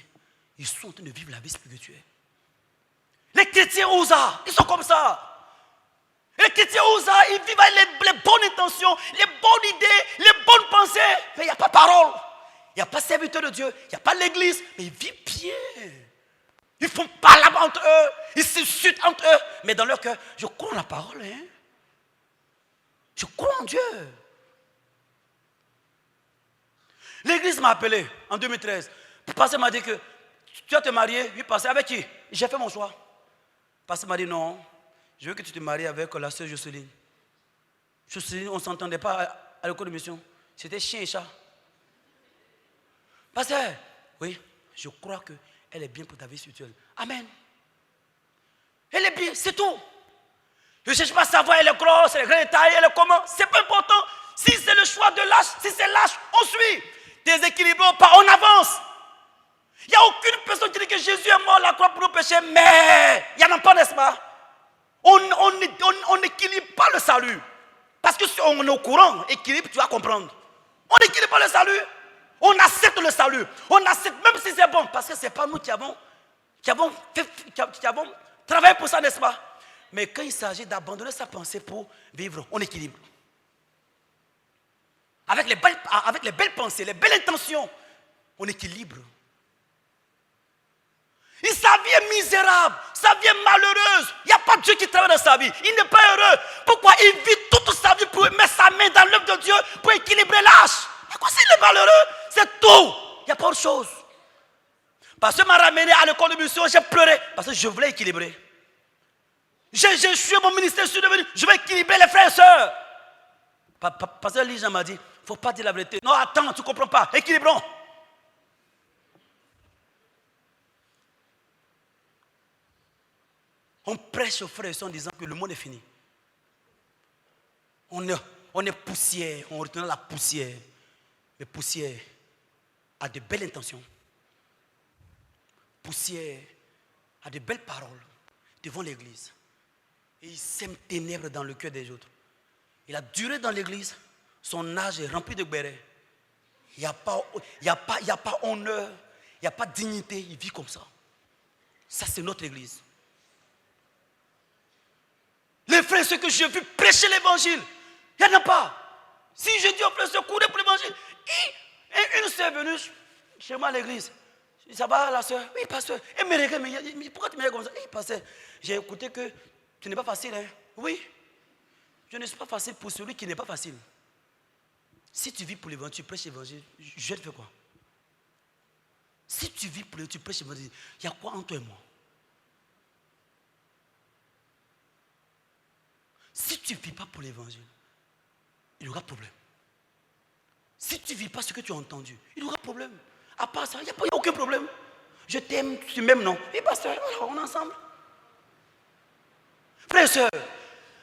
ils sont en train de vivre la vie spirituelle. Les chrétiens Ouza, ils sont comme ça. Les chrétiens Ouza, ils vivent avec les bonnes intentions, les bonnes idées, les bonnes pensées. Mais il n'y a pas de parole. Il n'y a pas de serviteur de Dieu. Il n'y a pas l'église. Mais ils vivent bien. Ils font parler entre eux. Ils s'insultent entre eux. Mais dans leur cœur, je crois en la parole. Hein? Je crois en Dieu. L'église m'a appelé en 2013. Le pasteur m'a dit que tu vas te marier. Oui, pasteur, avec qui? J'ai fait mon choix. Le pasteur m'a dit non. Je veux que tu te maries avec la sœur Jocelyne. Jocelyne, on ne s'entendait pas à l'école de mission. C'était chien et chat. Pasteur, oui, je crois qu'elle est bien pour ta vie spirituelle. Amen. Elle est bien, c'est tout. Je ne cherche pas à savoir, elle est grosse, elle est grande taille, elle est comment. Ce n'est pas important. Si c'est le choix de l'âge, si c'est l'âge, on suit. Déséquilibré ou pas, on avance. Il n'y a aucune personne qui dit que Jésus est mort à la croix pour nos péchés, mais il n'y en a pas, n'est-ce pas? On n'équilibre pas le salut. Parce que si on est au courant, équilibre, tu vas comprendre. On n'équilibre pas le salut. On accepte le salut. On accepte, même si c'est bon, parce que ce n'est pas nous qui avons travaillé pour ça, n'est-ce pas? Mais quand il s'agit d'abandonner sa pensée pour vivre, on équilibre. Avec les belles pensées, les belles intentions, on équilibre. Et sa vie est misérable, sa vie est malheureuse. Il n'y a pas Dieu qui travaille dans sa vie. Il n'est pas heureux. Pourquoi il vit toute sa vie pour mettre sa main dans l'œuvre de Dieu pour équilibrer l'âge? Pourquoi s'il est malheureux? C'est tout. Il n'y a pas autre chose. Parce que m'a ramené à l'école de mission, j'ai pleuré. Parce que je voulais équilibrer. J'ai échoué mon ministère, je suis devenu. Je vais équilibrer les frères et sœurs. Parce que les gens m'ont dit, il ne faut pas dire la vérité. Non, attends, tu ne comprends pas. Équilibrons. On prêche aux frères et sœurs en disant que le monde est fini. On est poussière, on retourne à la poussière. Mais poussière a de belles intentions. Poussière a de belles paroles devant l'église. Et il sème ténèbres dans le cœur des autres. Il a duré dans l'église, son âge est rempli de bérets. Il n'y a pas honneur, il n'y a pas dignité, il vit comme ça. Ça, c'est notre église. Les frères, ceux que j'ai vus prêcher l'évangile, il n'y en a pas. Si je dis aux frères, se courir pour l'évangile, une sœur est venue chez moi à l'église. Ça va, la sœur? Oui, pasteur. Elle me regarde, mais pourquoi tu me regardes comme ça? Oui, pasteur, j'ai écouté que tu n'es pas facile. Hein? Oui, je ne suis pas facile pour celui qui n'est pas facile. Si tu vis pour l'évangile, tu prêches l'évangile, je te fais quoi? Si tu vis pour l'évangile, tu prêches l'évangile, il y a quoi entre toi et moi? Si tu ne vis pas pour l'évangile, il y aura problème. Si tu ne vis pas ce que tu as entendu, il y aura problème. À part ça, il n'y a aucun problème. Je t'aime, tu m'aimes, non? Et pasteur, alors on est ensemble. Frères et sœurs,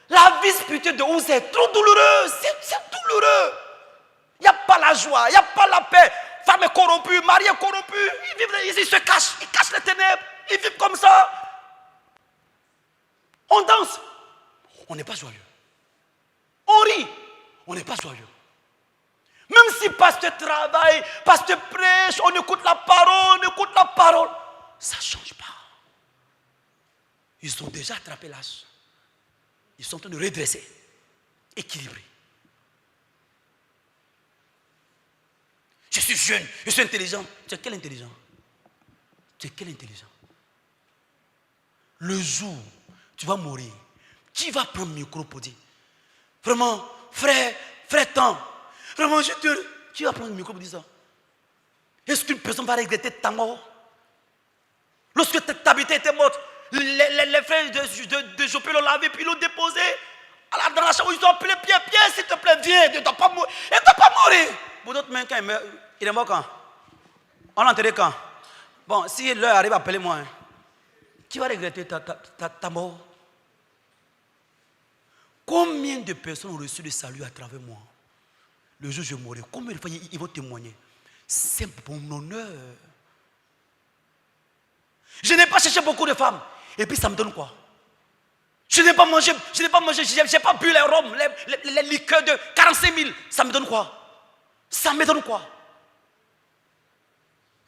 la vie spirituelle de Ouz est trop douloureuse. C'est douloureux. Il n'y a pas la joie, il n'y a pas la paix. Femme est corrompue, mari est corrompu. Ils se cachent, ils cachent les ténèbres. Ils vivent comme ça. On danse. On n'est pas joyeux. On rit, on n'est pas joyeux. Même si pasteur travaille, pasteur prêche, on écoute la parole, ça ne change pas. Ils ont déjà attrapé l'âge. Ils sont en train de redresser, équilibrer. Je suis jeune, je suis intelligent. Tu es quel intelligent? Tu es quel intelligent? Le jour où tu vas mourir, qui va prendre le micro pour dire, vraiment, frère tant, vraiment, qui va prendre le micro pour dire ça? Est-ce qu'une personne va regretter ta mort? Lorsque ta habitat était morte, les frères de Jopé l'ont lavé, puis l'ont déposé dans la chambre, ils ont appelé Pierre, s'il te plaît, viens, tu ne dois pas mourir. Il ne doit pas mourir. Pour d'autres, même quand il meurt, il est mort quand? On l'a enterré quand? Bon, si l'heure arrive, appelez-moi. Hein. Qui va regretter ta mort? Combien de personnes ont reçu le salut à travers moi? Le jour où je mourrai, combien de fois ils vont témoigner? C'est mon honneur. Je n'ai pas cherché beaucoup de femmes. Et puis ça me donne quoi? Je n'ai pas mangé, je n'ai pas bu les rhums, les liqueurs de 45 000. Ça me donne quoi? Ça me donne quoi?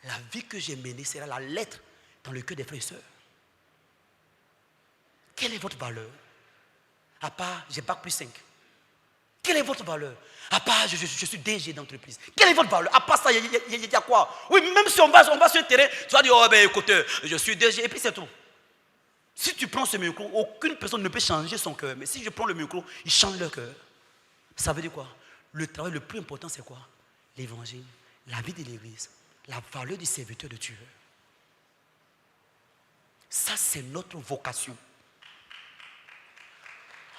La vie que j'ai menée sera la lettre dans le cœur des frères et sœurs. Quelle est votre valeur? À part, j'ai bac plus 5. Quelle est votre valeur? À part, je suis DG d'entreprise. Quelle est votre valeur? À part ça, il y a quoi? Oui, même si on va sur le terrain, tu vas dire, oh ben écoutez, je suis DG, et puis c'est tout. Si tu prends ce micro, aucune personne ne peut changer son cœur. Mais si je prends le micro, ils changent leur cœur. Ça veut dire quoi? Le travail le plus important, c'est quoi? L'évangile, la vie de l'église, la valeur du serviteur de Dieu. Ça, c'est notre vocation.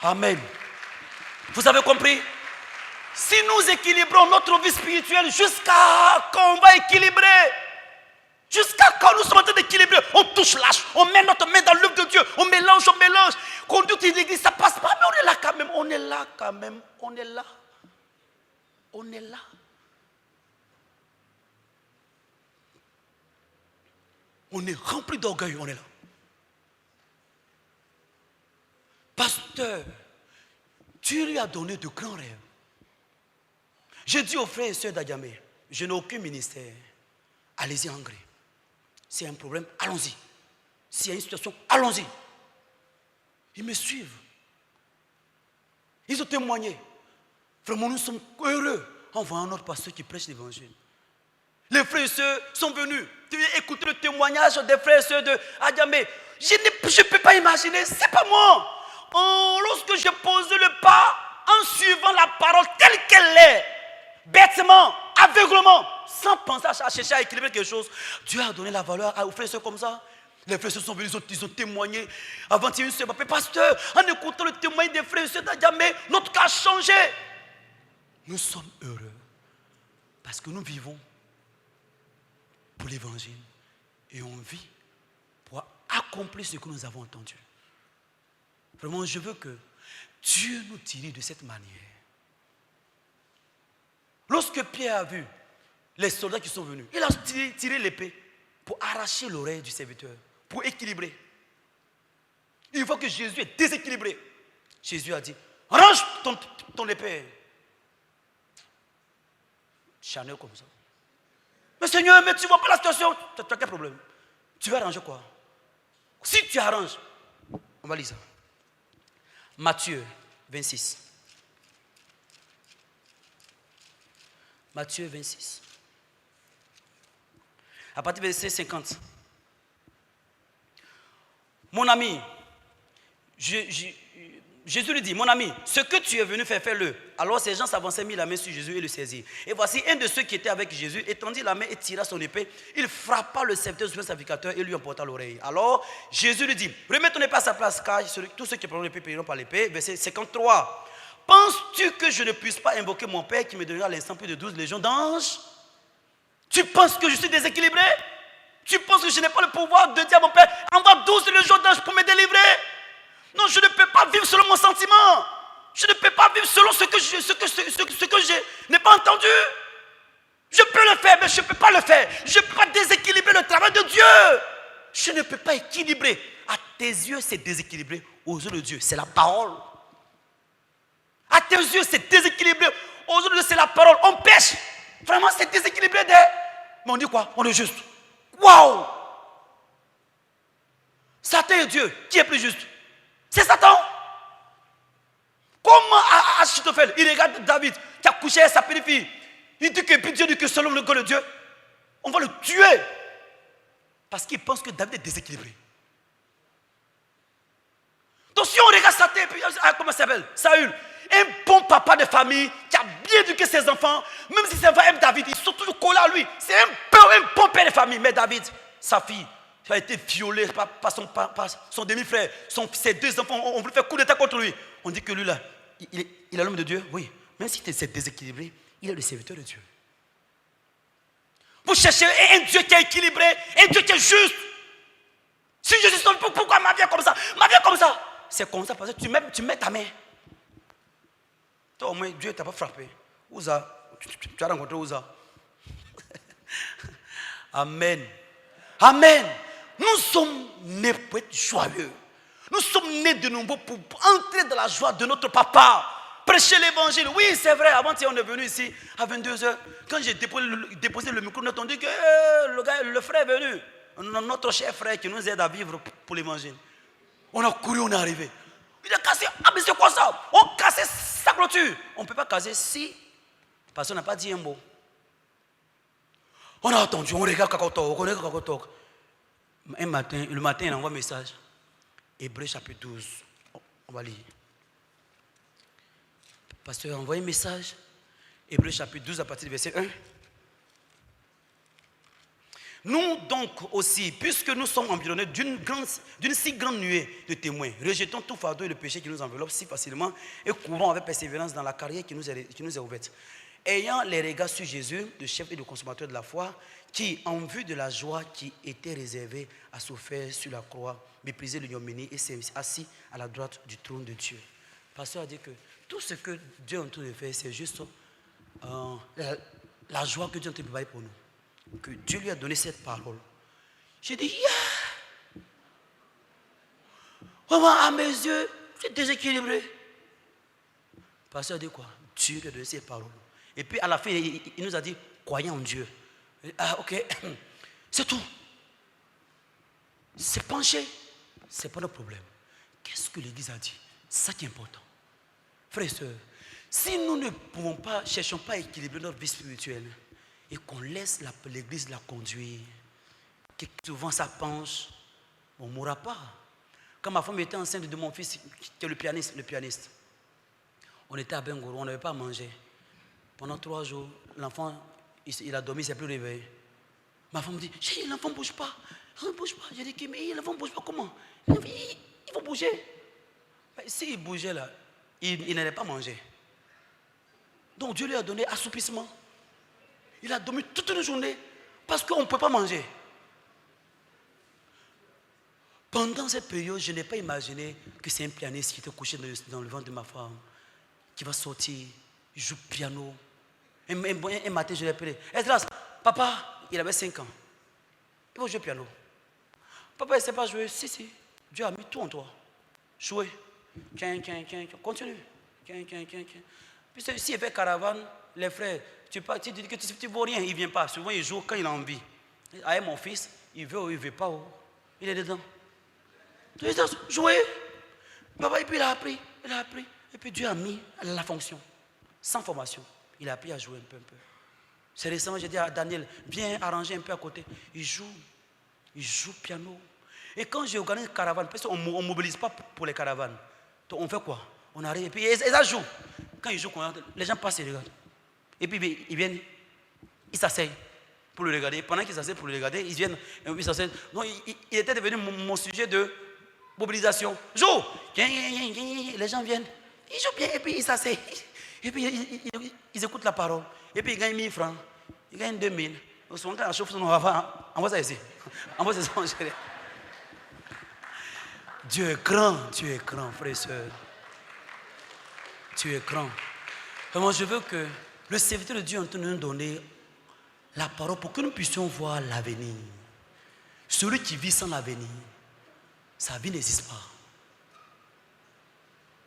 Amen. Vous avez compris? Si nous équilibrons notre vie spirituelle jusqu'à quand on va équilibrer, jusqu'à quand nous sommes en train d'équilibrer, on touche l'âge, on met notre main dans l'œuvre de Dieu, on mélange. Conduite de l'église, ça passe pas, mais on est là quand même, on est là. On est rempli d'orgueil, on est là. Pasteur, tu lui as donné de grands rêves. J'ai dit aux frères et sœurs d'Adjamé, je n'ai aucun ministère. Allez-y en gré. S'il y a un problème, allons-y. S'il y a une situation, allons-y. Ils me suivent. Ils ont témoigné. Vraiment, nous sommes heureux en voyant notre pasteur qui prêche l'évangile. Les frères et sœurs sont venus. Tu viens écouter le témoignage des frères et sœurs de Adjamé. Je ne peux pas imaginer, c'est pas moi. Lorsque j'ai posé le pas en suivant la parole telle qu'elle est, bêtement, aveuglement, sans penser à chercher à équilibrer quelque chose, Dieu a donné la valeur aux frères et sœurs comme ça. Les frères et sœurs sont venus, ils ont témoigné. Avant-hier, une sœur m'a dit, pasteur, en écoutant le témoignage des frères et sœurs d'Adjamé, notre cas a changé. Nous sommes heureux parce que nous vivons pour l'évangile et on vit pour accomplir ce que nous avons entendu. Vraiment, je veux que Dieu nous tire de cette manière. Lorsque Pierre a vu les soldats qui sont venus, il a tiré l'épée pour arracher l'oreille du serviteur, pour équilibrer. Une fois que Jésus est déséquilibré, Jésus a dit, range ton épée. Chanel comme ça. Mais Seigneur, mais tu ne vois pas la situation. Tu as quel problème? Tu vas arranger quoi? Si tu arranges, on va lire ça. Matthieu 26. Matthieu 26. À partir du verset 50. Mon ami, Jésus lui dit, mon ami, ce que tu es venu faire, fais-le. Alors ces gens s'avançaient, mis la main sur Jésus et le saisirent. Et voici un de ceux qui étaient avec Jésus, étendit la main et tira son épée. Il frappa le serviteur du sacrificateur et lui emporta l'oreille. Alors Jésus lui dit, remets ton épée à sa place, car tous ceux qui prendront l'épée paieront par l'épée. Verset 53. Penses-tu que je ne puisse pas invoquer mon Père qui me donnera à l'instant plus de 12 légions d'anges? Tu penses que je suis déséquilibré? Tu penses que je n'ai pas le pouvoir de dire à mon Père, envoie 12 légions d'anges pour me délivrer? Non, je ne peux pas vivre selon mon sentiment. Je ne peux pas vivre selon ce que je n'ai pas entendu. Je peux le faire, mais je ne peux pas le faire. Je ne peux pas déséquilibrer le travail de Dieu. Je ne peux pas équilibrer. À tes yeux, c'est déséquilibré. Aux yeux de Dieu, c'est la parole. À tes yeux, c'est déséquilibré. Aux yeux de Dieu, c'est la parole. On pêche. Vraiment, c'est déséquilibré. Mais on dit quoi? On est juste. Waouh! Satan et Dieu, qui est plus juste? C'est Satan. Comment Achitophel, il regarde David qui a couché avec sa petite fille. Il dit que Dieu dit que selon le corps de Dieu, on va le tuer. Parce qu'il pense que David est déséquilibré. Donc si on regarde Satan, comment ça s'appelle? Saül, un bon papa de famille qui a bien éduqué ses enfants, même si ses enfants aiment David, ils sont toujours collés à lui. C'est un bon père de famille. Mais David, sa fille, a été violé par son demi-frère. Ses deux enfants ont voulu faire coup d'état contre lui. On dit que lui là, il est l'homme de Dieu. Oui, même si c'est déséquilibré, il est le serviteur de Dieu. Vous cherchez un Dieu qui est équilibré, un Dieu qui est juste. Si je suis pourquoi ma vie est comme ça? Ma vie est comme ça. C'est comme ça parce que tu mets ta main. Toi au moins Dieu ne t'a pas frappé. Ouza, tu as rencontré Ouza. Amen. Amen. Nous sommes nés pour être joyeux. Nous sommes nés de nouveau pour entrer dans la joie de notre papa. Prêcher l'évangile. Oui, c'est vrai. Avant-hier, on est venu ici à 22h. Quand j'ai déposé le micro, on a entendu que le frère est venu. Notre cher frère qui nous aide à vivre pour l'évangile. On a couru, on est arrivé. Il a cassé. Ah, mais c'est quoi ça? On a cassé sa clôture. On ne peut pas casser si parce qu'on n'a pas dit un mot. On a entendu, on regarde Kakotok. Le matin, il envoie un message. Hébreux chapitre 12. On va lire. Pasteur, envoie un message. Hébreux chapitre 12 à partir du verset 1. Nous donc aussi, puisque nous sommes environnés d'une si grande nuée de témoins, rejetons tout fardeau et le péché qui nous enveloppe si facilement et courons avec persévérance dans la carrière qui nous est ouverte. Ayant les regards sur Jésus, le chef et le consommateur de la foi, qui, en vue de la joie qui était réservée, a souffert sur la croix, méprisé l'ignominie et s'est assis à la droite du trône de Dieu. Le pasteur a dit que tout ce que Dieu est en train de faire, c'est juste la joie que Dieu est en train de préparer pour nous. Que Dieu lui a donné cette parole. J'ai dit, yeah! Vraiment, à mes yeux, c'est déséquilibré. Le pasteur a dit quoi? Dieu lui a donné ses paroles. Et puis à la fin, il nous a dit, croyez en Dieu. Ah, ok, c'est tout. C'est penché, ce n'est pas notre problème. Qu'est-ce que l'Église a dit? C'est ça qui est important. Frères et sœurs, si nous ne pouvons pas, cherchons pas à équilibrer notre vie spirituelle et qu'on laisse l'Église la conduire, que souvent ça penche, on ne mourra pas. Quand ma femme était enceinte de mon fils, qui est le pianiste, on était à Bengoro, on n'avait pas à manger. Pendant 3 jours, l'enfant, il a dormi, il ne s'est plus réveillé. Ma femme me dit, chérie, l'enfant ne bouge pas. Il ne bouge pas. J'ai dit, mais l'enfant ne bouge pas comment? Il faut bouger. S'il bougeait là, il n'allait pas manger. Donc Dieu lui a donné assouplissement. Il a dormi toute une journée parce qu'on ne peut pas manger. Pendant cette période, je n'ai pas imaginé que c'est un pianiste qui était couché dans le ventre de ma femme, qui va sortir, il joue piano. Un matin, je l'ai appelé. Esdras, papa, il avait 5 ans. Il va jouer piano. Papa, il ne sait pas jouer. Si. Dieu a mis tout en toi. Jouer. Continue. Puis s'il fait caravane, les frères, tu dis que tu ne vaux rien, il ne vient pas. Souvent, il joue quand il a envie. Avec mon fils, il veut ou il ne veut pas. Il est dedans. Tu dis, jouer. Papa, et puis il a appris. Et puis Dieu a mis la fonction. Sans formation. Il a appris à jouer un peu. C'est récemment, j'ai dit à Daniel, viens arranger un peu à côté. Il joue piano. Et quand j'organise une caravane, parce qu'on ne mobilise pas pour les caravanes. Donc on fait quoi? On arrive et puis ça joue. Quand ils jouent, les gens passent et regardent. Et puis ils viennent, ils s'asseyent pour le regarder. Pendant qu'ils s'asseyent pour le regarder, ils viennent, et puis ils s'asseyent. Donc il était devenu mon sujet de mobilisation. Joue! Les gens viennent, ils jouent bien et puis ils s'asseyent. Et puis ils écoutent la parole. Et puis ils gagnent 1000 francs. Ils gagnent 2000. Donc souvent quand la chauffe, on va envoie ça ici. Envoie ça en Algérie. Dieu est grand, frères et sœurs. Dieu est grand. Vraiment, je veux que le serviteur de Dieu est en train de nous donner la parole pour que nous puissions voir l'avenir. Celui qui vit sans l'avenir, sa vie n'existe pas.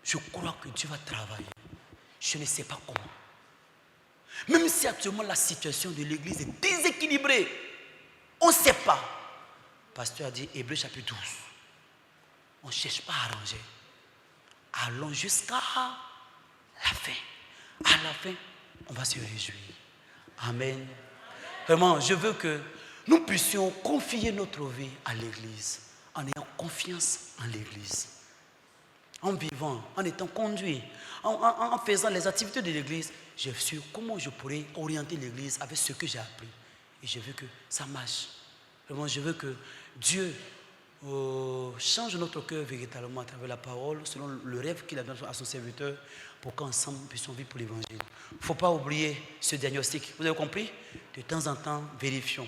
Je crois que Dieu va travailler. Je ne sais pas comment. Même si actuellement la situation de l'église est déséquilibrée, on ne sait pas. Le pasteur a dit, Hébreux chapitre 12. On ne cherche pas à arranger. Allons jusqu'à la fin. À la fin, on va se réjouir. Amen. Vraiment, je veux que nous puissions confier notre vie à l'église, en ayant confiance en l'église. En vivant, en étant conduit, en faisant les activités de l'église, je suis comment je pourrais orienter l'église avec ce que j'ai appris. Et je veux que ça marche. Vraiment, je veux que Dieu change notre cœur véritablement à travers la parole, selon le rêve qu'il a donné à son serviteur, pour qu'ensemble nous puissions vivre pour l'évangile. Il ne faut pas oublier ce diagnostic. Vous avez compris? De temps en temps, vérifions.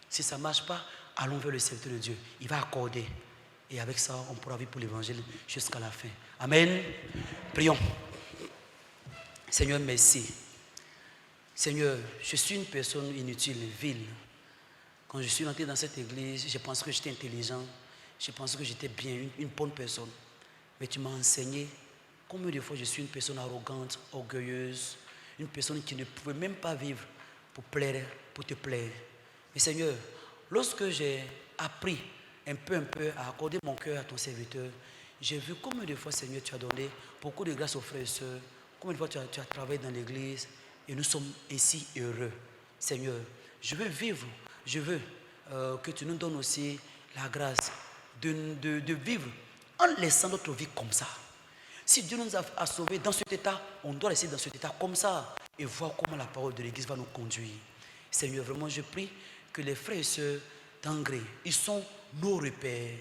Si ça ne marche pas, allons vers le serviteur de Dieu. Il va accorder. Et avec ça, on pourra vivre pour l'évangile jusqu'à la fin. Amen. Prions. Seigneur, merci. Seigneur, je suis une personne inutile, vile. Quand je suis entré dans cette église, je pensais que j'étais intelligent. Je pensais que j'étais bien, une bonne personne. Mais tu m'as enseigné combien de fois je suis une personne arrogante, orgueilleuse, une personne qui ne pouvait même pas vivre pour te plaire. Mais Seigneur, lorsque j'ai appris un peu à accorder mon cœur à ton serviteur, j'ai vu combien de fois, Seigneur, tu as donné beaucoup de grâce aux frères et sœurs, combien de fois tu as travaillé dans l'église, et nous sommes ainsi heureux. Seigneur, je veux vivre, je veux que tu nous donnes aussi la grâce de vivre en laissant notre vie comme ça. Si Dieu nous a sauvés dans cet état, on doit rester dans cet état comme ça et voir comment la parole de l'église va nous conduire. Seigneur, vraiment, je prie que les frères et sœurs d'Angré, ils sont nos repères,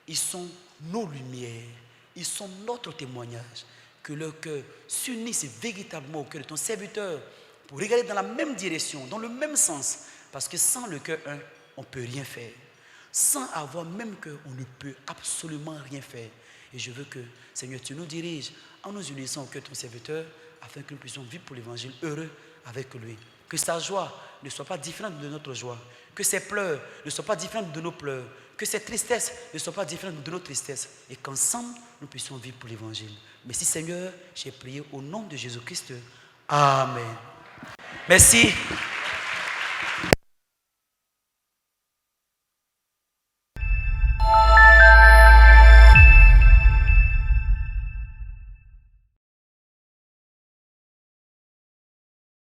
ils sont nos lumières, ils sont notre témoignage. Que leur cœur s'unisse véritablement au cœur de ton serviteur pour regarder dans la même direction, dans le même sens. Parce que sans le cœur un, on ne peut rien faire. Sans avoir même cœur, on ne peut absolument rien faire. Et je veux que, Seigneur, tu nous diriges en nous unissant au cœur de ton serviteur afin que nous puissions vivre pour l'évangile heureux avec lui. Que sa joie ne soit pas différente de notre joie. Que ses pleurs ne soient pas différentes de nos pleurs. Que ses tristesses ne soient pas différentes de nos tristesses. Et qu'ensemble, nous puissions vivre pour l'évangile. Merci Seigneur, j'ai prié au nom de Jésus-Christ. Amen. Merci.